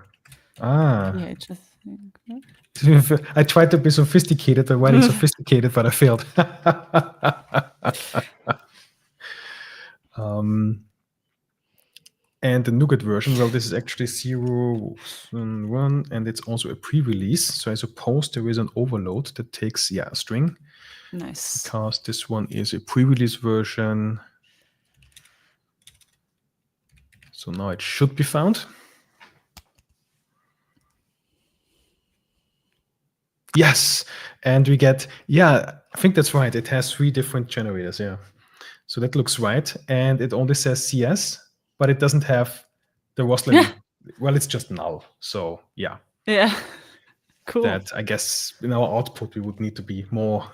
I tried to be sophisticated by writing sophisticated, but I failed. And the NuGet version, this is actually 0.1, and it's also a pre-release. So I suppose there is an overload that takes a string. Nice. Because this one is a pre-release version. So now it should be found. Yes, and we get, I think that's right. It has 3 different generators, So that looks right. And it only says CS, but it doesn't have the Roslyn. Well, it's just null. So, Yeah. Cool. That, I guess, in our output, we would need to be more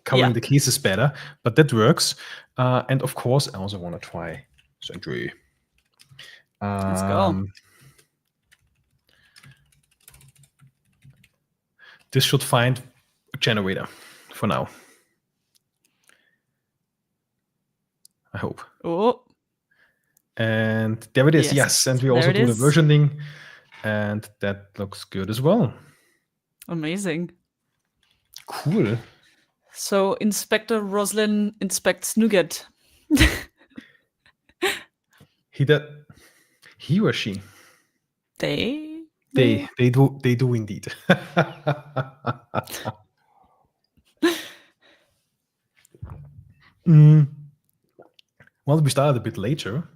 covering the cases better, but that works. And of course, I also want to try Sentry. Let's go. This should find a generator for now. I hope. Oh. And there it is. Yes. And we also do the versioning. And that looks good as well. Amazing. Cool. So Inspector Roslyn inspects NuGet. He or she? They do indeed. Well, we started a bit later.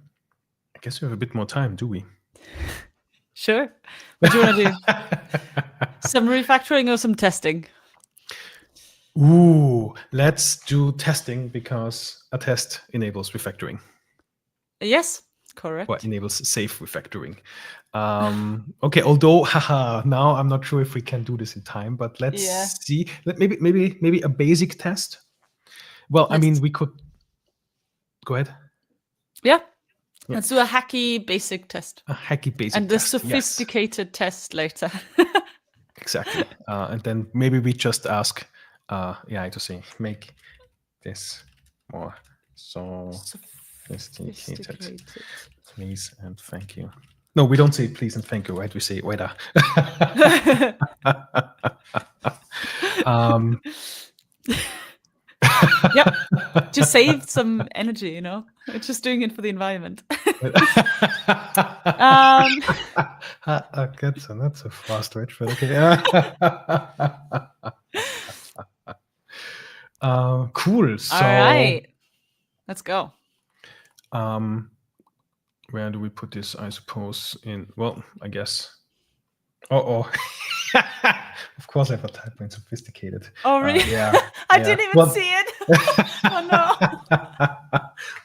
I guess we have a bit more time, do we? Sure. What do you want to do? Some refactoring or some testing? Ooh, let's do testing because a test enables refactoring. Yes. Correct. or enables safe refactoring. Okay, although now I'm not sure if we can do this in time, but let's see. Maybe a basic test. Well, I mean, we could go ahead. Yeah. Let's do a hacky basic test. A hacky basic and the test. sophisticated test later. Exactly. And then maybe we just ask AI to say, make this more sophisticated. Please and thank you. No, we don't say please and thank you, right? We say weda. Yep. Just save some energy, you know? It's just doing it for the environment. Good, so not so fast, right? But okay. Cool. So, all right. Let's go. Where do we put this? I suppose in, well, I guess. Oh. Of course, I have a typo in sophisticated. Oh, really? Yeah. I didn't even see it. Oh, no.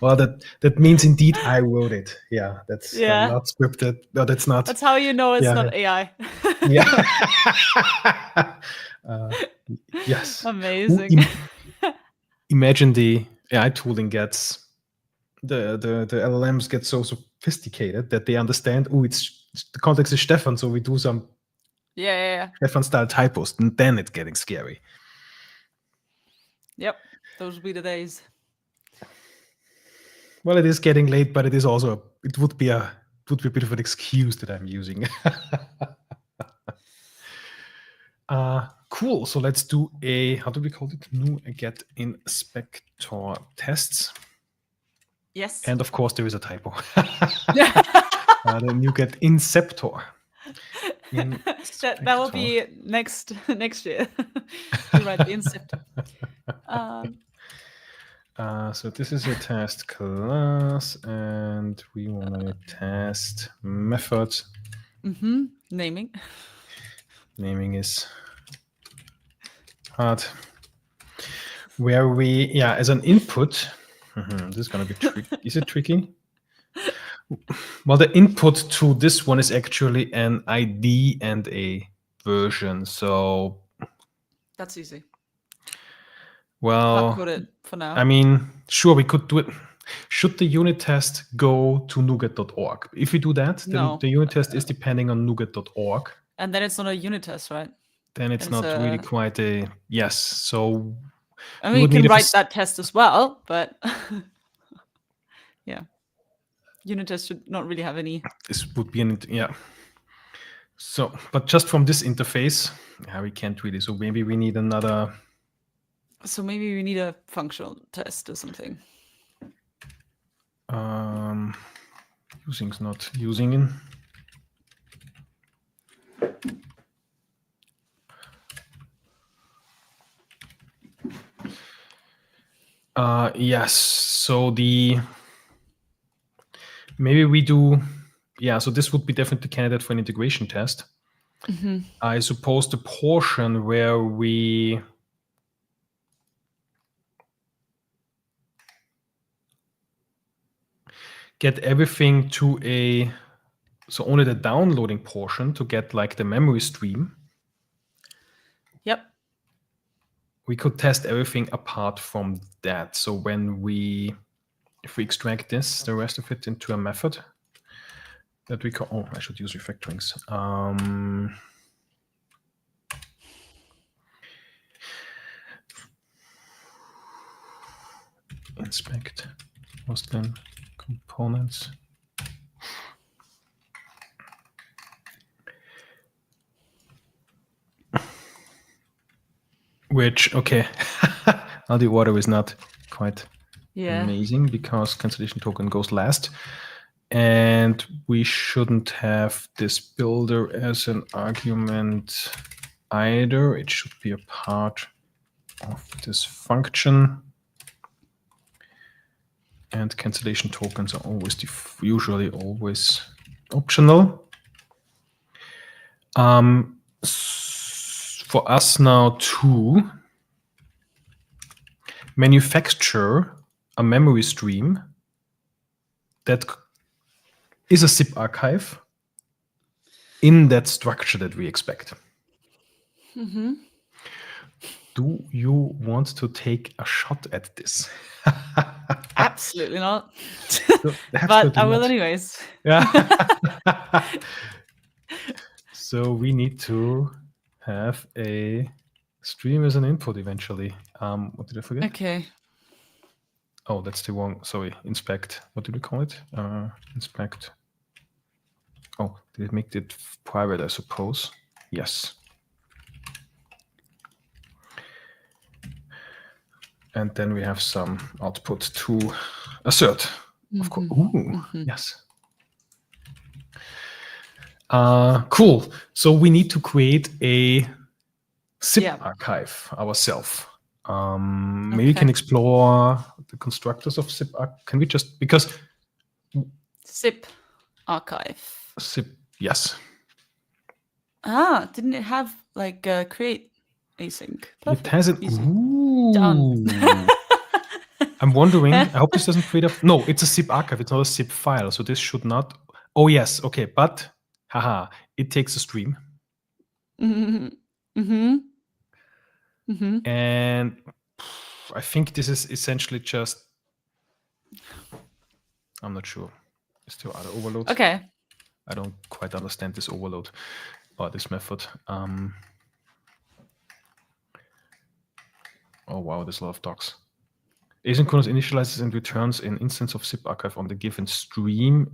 Well, that means indeed I wrote it. Yeah, that's not scripted. No, that's not. That's how you know it's not AI. Yeah. Yes. Amazing. Imagine the AI tooling gets the LLMs get so sophisticated that they understand. Oh, it's the context is Stefan, so we do some Stefan style typos, and then it's getting scary. Yep, those would be the days. Well, it is getting late, but it is also it would be a bit of an excuse that I'm using. Cool. So let's do a, how do we call it? NuGet Inspector tests. Yes. And of course, there is a typo. The NuGet Inceptor. That will be next year. You write the Inceptor. So this is a test class, and we want to test method. Naming. Naming is hard. Where we, as an input, this is going to be tricky. Is it tricky? Well, the input to this one is actually an ID and a version. So that's easy. Well, put it for now. I mean, sure, we could do it. Should the unit test go to NuGet.org? If we do that, then the unit test is depending on NuGet.org. And then it's not a unit test, right? Then it's not really quite a yes. So I mean, you can write that test as well, but yeah. Unit test should not really have any. This would be an, So, but just from this interface, we can't really. So maybe we need another. So maybe we need a functional test or something. Using's not using in. Yes. So maybe we do. So this would be definitely candidate for an integration test. I suppose the portion where we get everything to so only the downloading portion to get like the memory stream. Yep. We could test everything apart from that. So when if we extract this, the rest of it into a method that we call, I should use refactorings. Inspect Roslyn Components. Which, okay, now the order is not quite amazing because cancellation token goes last. And we shouldn't have this builder as an argument either. It should be a part of this function. And cancellation tokens are always usually always optional. For us now to manufacture a memory stream that is a zip archive in that structure that we expect. Mm-hmm. Do you want to take a shot at this? Absolutely not. Absolutely But I will not. anyways. Yeah. So we need to have a stream as an input eventually. What did I forget? Okay. Oh, that's the wrong. Sorry. Inspect. What did we call it? Inspect. Oh, did it make it private? I suppose. Yes. And then we have some output to assert. Of course. Ooh, yes. Cool. So we need to create a zip archive ourselves. Maybe we can explore the constructors of zip archive. Can we just, because zip archive. Zip, yes. Didn't it have like create async? Perfect. It has an. Easy. Ooh. Done. I'm wondering. I hope this doesn't create a. No, it's a zip archive. It's not a zip file. So this should not. Oh yes. Okay, but haha, it takes a stream. Mm-hmm. Mm-hmm. Mm-hmm. And I think this is essentially just. I'm not sure. Is there other overload? Okay. I don't quite understand this overload or this method. Oh wow, there's a lot of docs. Asynchronous initializes and returns an instance of zip archive on the given stream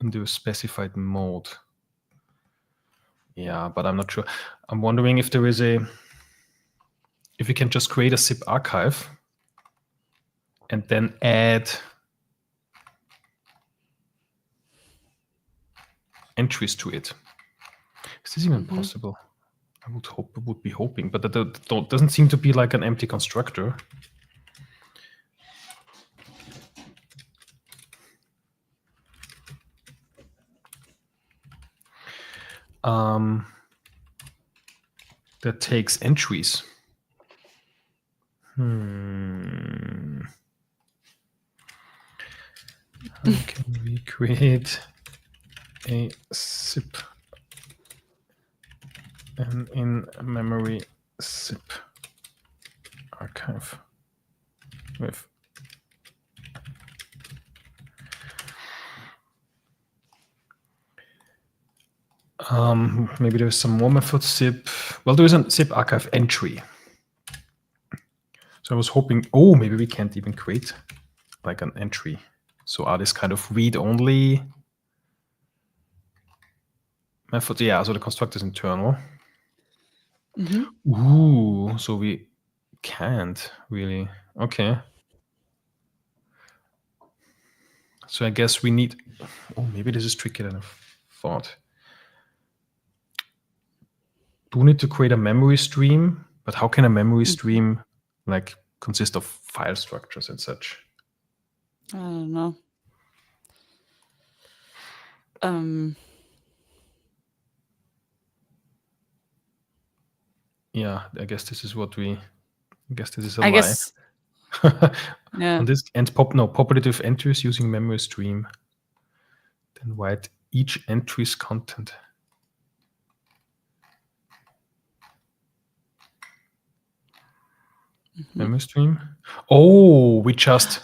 in the specified mode. Yeah, but I'm not sure. I'm wondering if there is if we can just create a zip archive and then add entries to it. Is this even possible? I would be hoping, but that doesn't seem to be like an empty constructor. That takes entries. How can we create a zip and in-memory zip archive with maybe there's some more method zip. Well, there is a zip archive entry. So I was hoping, oh, maybe we can't even create like an entry. So are this kind of read-only method? Yeah, so the constructor is internal. Ooh, so we can't really. Okay. So I guess we need, oh, maybe this is trickier than I thought. Do we need to create a memory stream? But how can a memory stream like consist of file structures and such? I don't know. Yeah, I guess this is what we. I guess this is a I lie. guess. Yeah. On this and populative entries using memory stream. Then write each entry's content. Memory stream. Oh, we just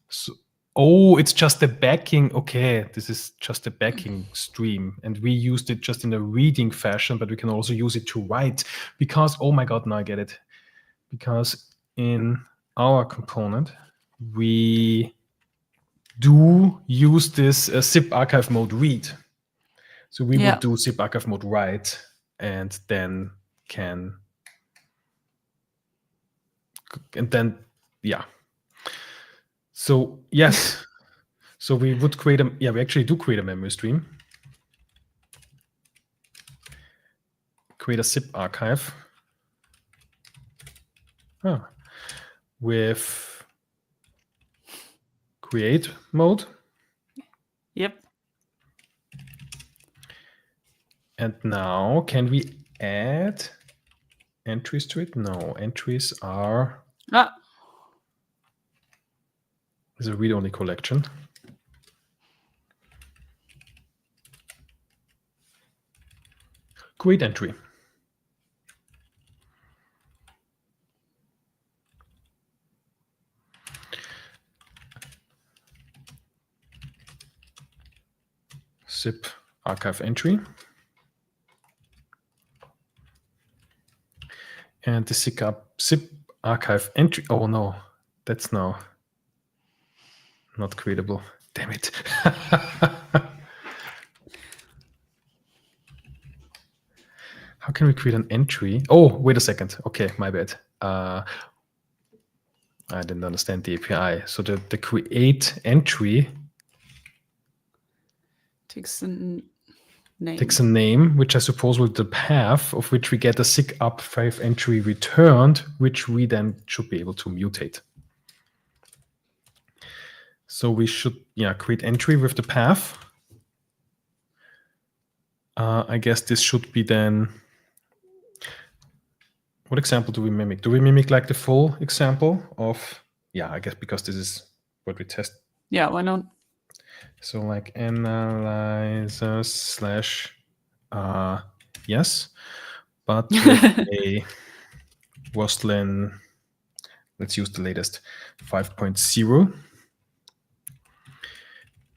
So, oh, it's just the backing. Okay, this is just the backing stream, and we used it just in a reading fashion, but we can also use it to write because. Oh my God, now I get it. Because in our component, we do use this zip archive mode read. So we would do zip archive mode write, and then yeah. So yes, so we would create we actually do create a memory stream. Create a zip archive with create mode. Yep. And now can we add entries to it? No, entries are is a read-only collection. create entry. Zip archive entry. And the zip archive entry. Oh no, that's now not creatable. Damn it. How can we create an entry? Oh, wait a second. Okay, my bad. I didn't understand the API. So the create entry takes a name. Takes a name, which I suppose will be the path of which we get a SIG up 5 entry returned, which we then should be able to mutate. So we should, create entry with the path. I guess this should be then. What example do we mimic? Do we mimic like the full example of? Yeah, I guess because this is what we test. Yeah, why not? So like analyzer / yes, but with a Roslyn, let's use the latest 5.0.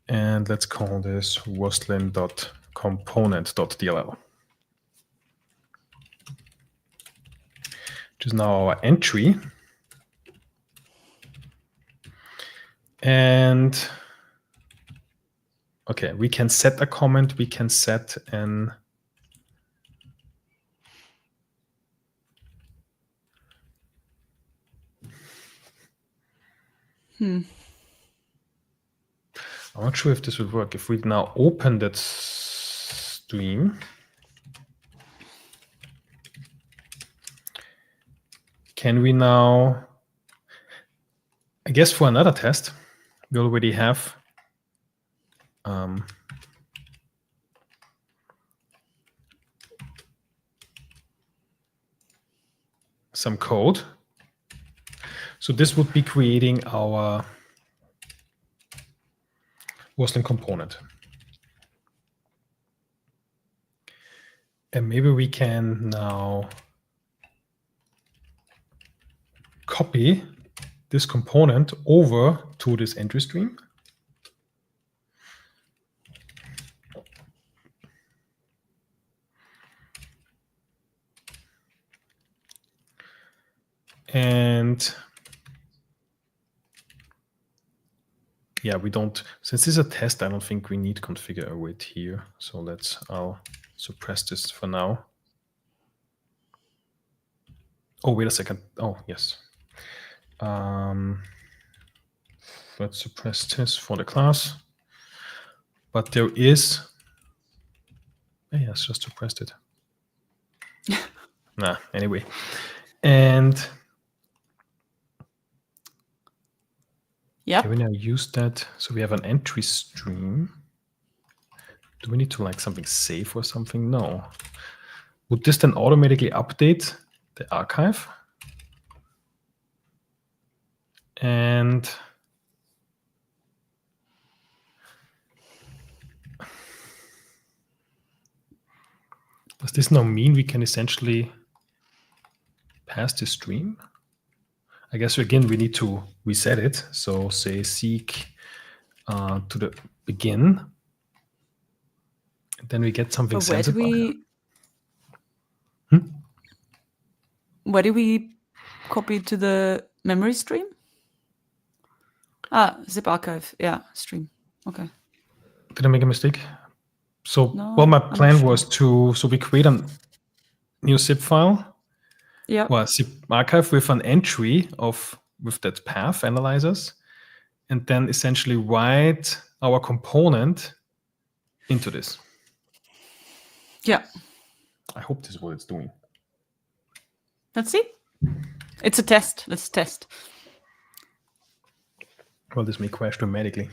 And let's call this Roslyn.component.dll, which is now our entry. And okay, we can set a comment, we can set an I'm not sure if this would work. If we now open that stream, can we now, I guess for another test, we already have some code. So this would be creating our Roslyn component. And maybe we can now copy this component over to this entry stream. And yeah, we don't, since this is a test, I don't think we need configure await here. So I'll suppress this for now. Oh, wait a second. Oh, yes. Let's suppress this for the class. But there is, yes, just suppressed it. Anyway. And yeah, can we now use that? So we have an entry stream. Do we need to like something save or something? No. Would this then automatically update the archive? And does this now mean we can essentially pass the stream? I guess again we need to reset it. So say seek to the begin. And then we get something sensible. Where do we copy to the memory stream? Zip archive. Yeah, stream. Okay. Did I make a mistake? So, no, well, my plan was so we create a new zip file. Yeah. Well, zip archive with an entry with that path analyzers, and then essentially write our component into this. Yeah. I hope this is what it's doing. Let's see. It's a test. Let's test. Well, this may crash dramatically.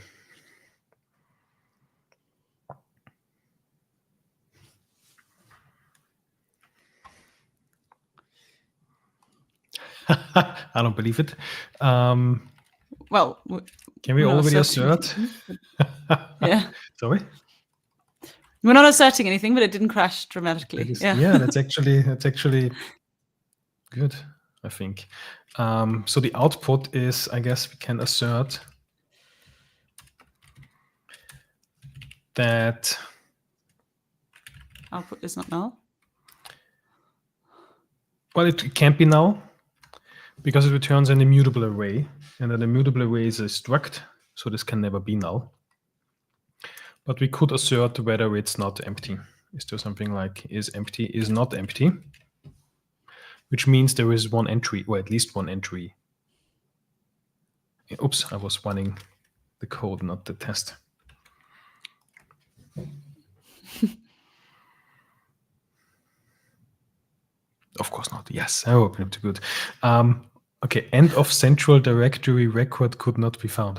I don't believe it. Well, can we already assert? Yeah. Sorry? We're not asserting anything, but it didn't crash dramatically. That's actually good, I think. So the output is, I guess we can assert that Output is not null. Well, it can't be null because it returns an immutable array, and an immutable array is a struct, so this can never be null. But we could assert whether it's not empty. Is there something like is empty, is not empty, which means there is one entry, or at least one entry. Oops, I was running the code, not the test. Of course not. Yes, oh, pretty good. Okay, end of central directory record could not be found.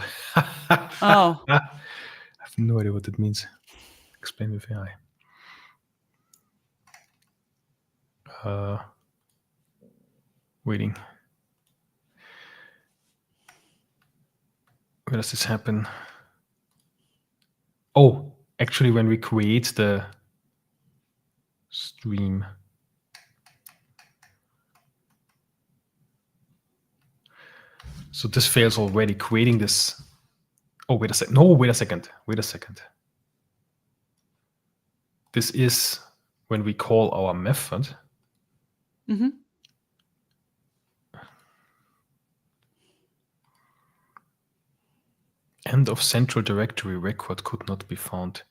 Oh. I have no idea what that means. Explain with AI. Waiting. Where does this happen? Oh, actually, when we create the stream. So this fails already, creating this. Oh, wait a second. No, wait a second. Wait a second. This is when we call our method. Mm-hmm. End of central directory record could not be found.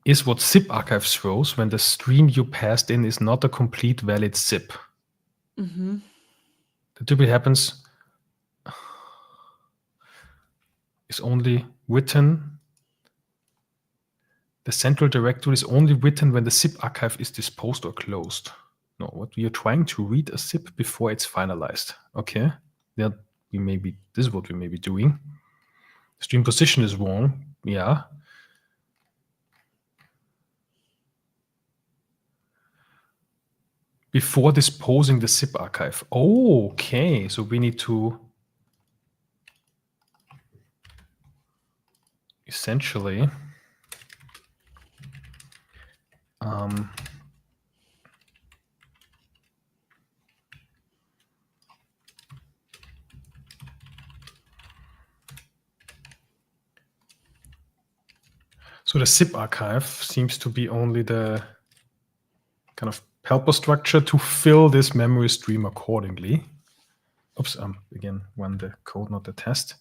Is what zip archive throws when the stream you passed in is not a complete valid zip. Mm-hmm. That typically happens is only written. The central directory is only written when the zip archive is disposed or closed. No, what we are trying to read a zip before it's finalized. Okay, this is what we may be doing. Stream position is wrong. Yeah. Before disposing the zip archive. Oh, okay, so we need to essentially so the zip archive seems to be only the kind of helper structure to fill this memory stream accordingly. Oops, again, run the code, not the test.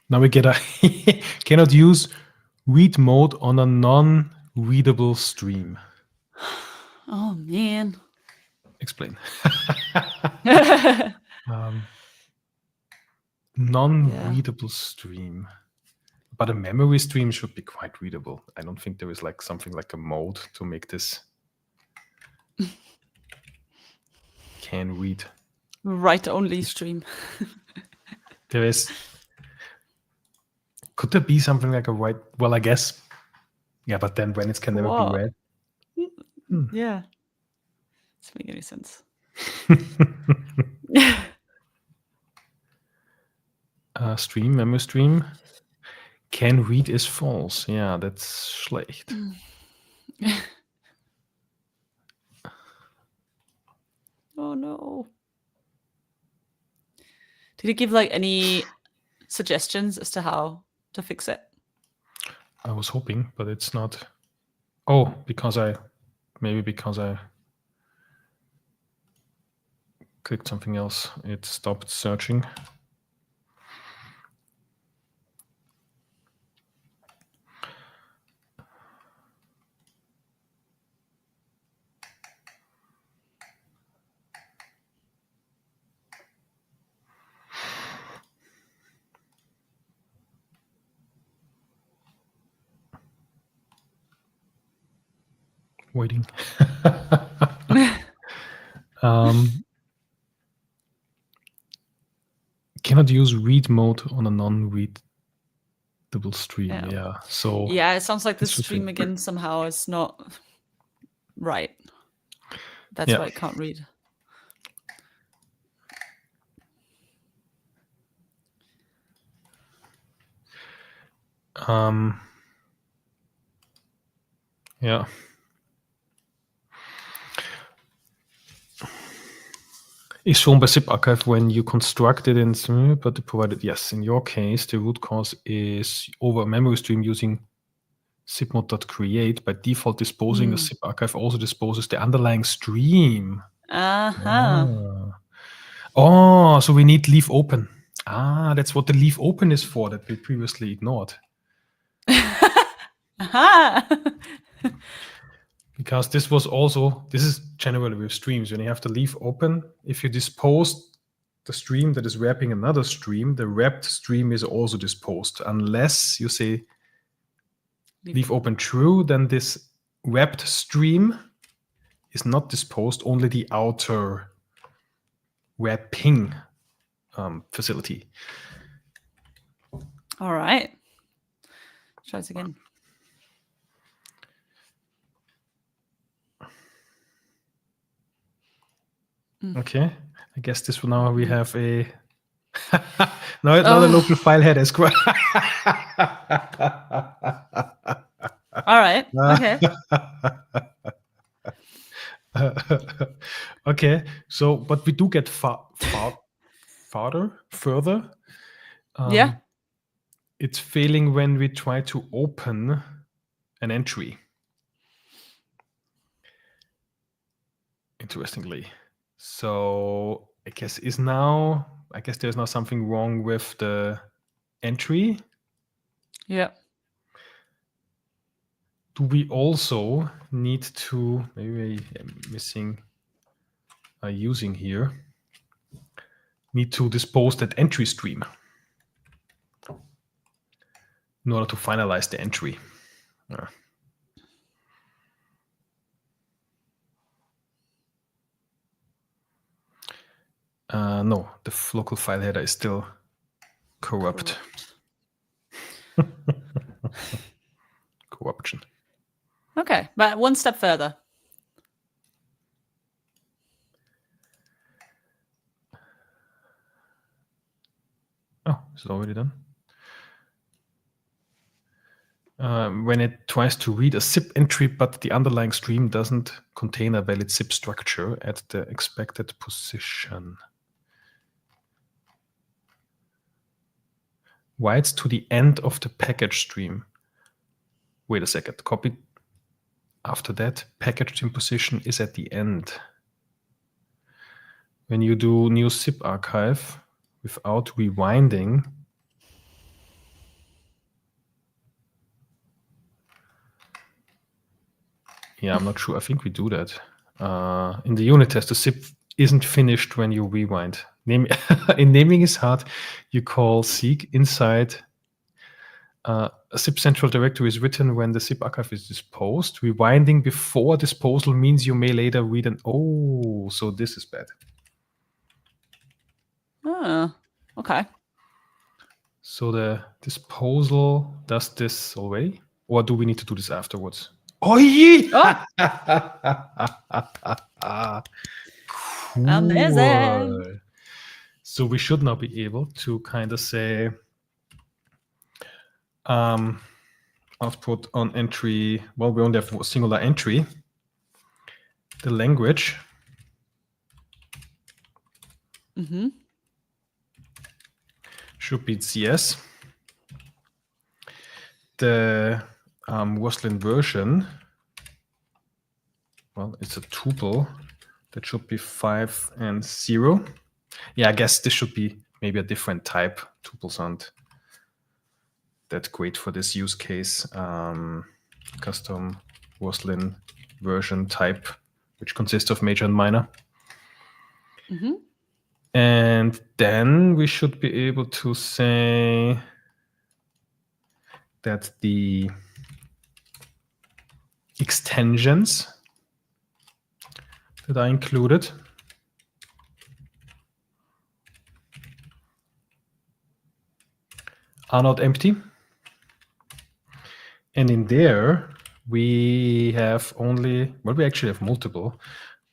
Now we get a cannot use read mode on a non-readable stream. Oh, man. Explain. Non-readable stream. But a memory stream should be quite readable. I don't think there is like something like a mode to make this can read. Write-only stream. There is. Could there be something like a write? Well, I guess. Yeah, but then when it can never be read. Yeah. Doesn't make any sense. Stream, memory stream. Can read is false. Yeah, that's schlecht. Oh no. Did it give like any suggestions as to how to fix it? I was hoping, but it's not. Oh, because I clicked something else. It stopped searching. Waiting. Cannot use read mode on a non-readable stream. Yeah. So yeah, it sounds like the stream again somehow is not right. That's why it can't read. Yeah. Is shown by zip archive when you construct it in, but provided, yes, in your case, the root cause is over a memory stream using zipmod.create. By default, disposing a zip archive also disposes the underlying stream. Oh, so we need leave open. That's what the leave open is for that we previously ignored. Because this is generally with streams. When you have to leave open, if you dispose the stream that is wrapping another stream, the wrapped stream is also disposed. Unless you say leave open true, then this wrapped stream is not disposed, only the outer wrapping facility. All right. Try this again. Okay. I guess this one now we have a now the local file header is quite all right. Okay. Okay. So, but we do get further. Yeah. It's failing when we try to open an entry. Interestingly. So I guess there's now something wrong with the entry. Yeah. Do we also need to, maybe I'm missing a using here, need to dispose that entry stream in order to finalize the entry? No, the local file header is still corrupt. Corruption. Okay, but one step further. Oh, is it already done? When it tries to read a zip entry, but the underlying stream doesn't contain a valid zip structure at the expected position. Writes to the end of the package stream. Wait a second, copy. After that, package stream position is at the end. When you do new zip archive without rewinding, yeah, I'm not sure. I think we do that. In the unit test, the zip isn't finished when you rewind. In naming is hard, you call seek inside a zip central directory is written when the zip archive is disposed. Rewinding before disposal means you may later read an so this is bad. Okay. So the disposal does this already, or do we need to do this afterwards? Oh yeah! Cool. Amazing. So we should now be able to kind of say output on entry. Well, we only have a singular entry. The language. Should be CS. The Roslyn version. Well, it's a tuple. That should be 5 and 0. Yeah, I guess this should be maybe a different type. Tuples aren't that great for this use case. Custom Roslyn version type, which consists of major and minor. And then we should be able to say that the extensions that are included are not empty. And in there, we have only, well, we actually have multiple,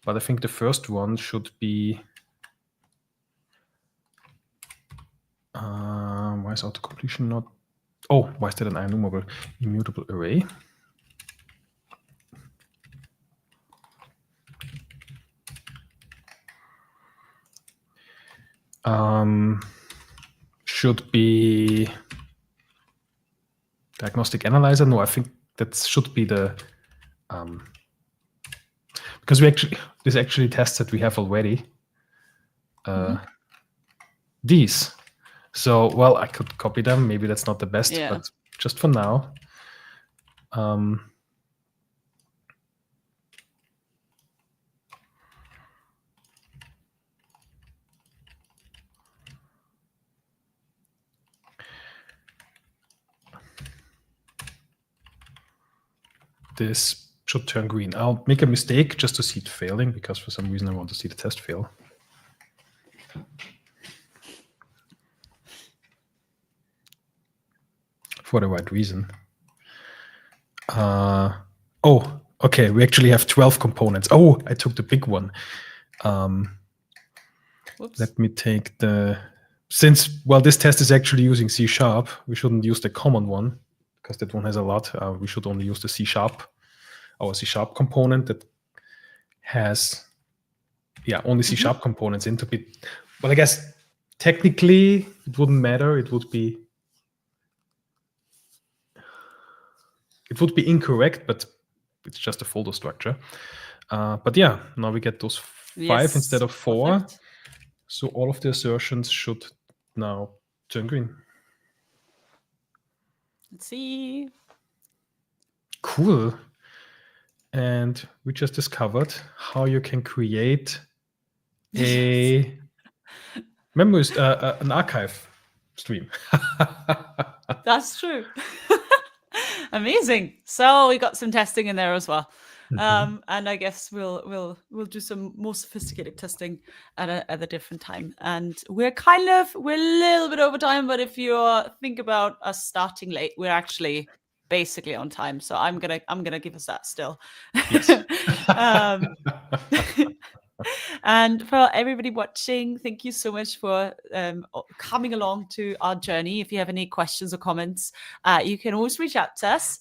but I think the first one should be, why is auto-completion not Oh, why is that an immutable array? Should be diagnostic analyzer. No, I think that should be the because this actually tests that we have already. These. So, well, I could copy them. Maybe that's not the best, but just for now. This should turn green. I'll make a mistake just to see it failing, because for some reason I want to see the test fail. For the right reason. Oh, okay. We actually have 12 components. Oh, I took the big one. Let me take since this test is actually using C#, we shouldn't use the common one, because that one has a lot. We should only use the C#, our C# component that has, only C# components into it. Well, I guess technically it wouldn't matter. It would be incorrect, but it's just a folder structure. But yeah, now we get those 5 instead of 4. Perfect. So all of the assertions should now turn green. Let's see. Cool. And we just discovered how you can create a memory, an archive stream. That's true. Amazing. So we got some testing in there as well. And I guess we'll do some more sophisticated testing at a different time. And we're a little bit over time, but if you think about us starting late, we're actually basically on time. So I'm gonna give us that still. Yes. And for everybody watching, thank you so much for coming along to our journey. If you have any questions or comments, you can always reach out to us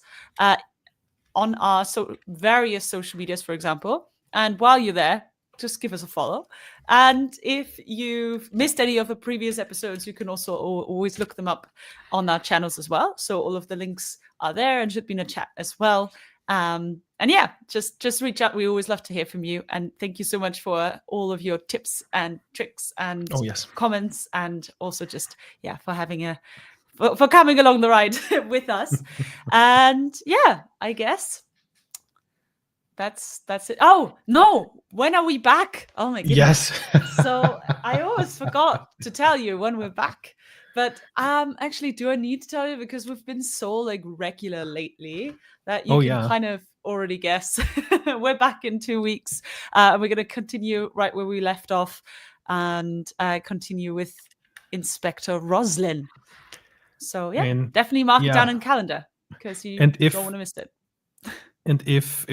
on our various social medias, for example. And while you're there, just give us a follow. And if you've missed any of the previous episodes, you can also always look them up on our channels as well. So all of the links are there and should be in a chat as well. And yeah, just reach out. We always love to hear from you. And thank you so much for all of your tips and tricks and comments, and also just for having for coming along the ride with us. And yeah, I guess that's it. Oh no, when are we back? Oh my goodness. Yes. So I always forgot to tell you when we're back. But actually, do I need to tell you? Because we've been so regular lately that you can kind of already guess. We're back in 2 weeks. And we're going to continue right where we left off and continue with Inspector Roslyn. So yeah, definitely mark it down in calendar, because you don't want to miss it. And if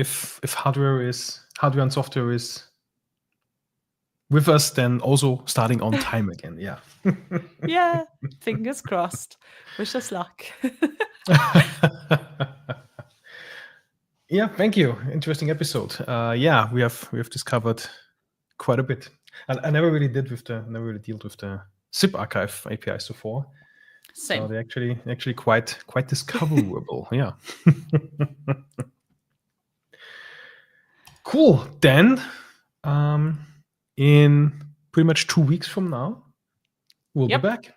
hardware and software is with us, then also starting on time again. Yeah. Yeah. Fingers crossed. Wish us luck. Yeah. Thank you. Interesting episode. We have discovered quite a bit. I never really dealt with the zip archive API so far. Same. So they're actually quite discoverable. Yeah. Cool. Then, in pretty much 2 weeks from now, we'll be back.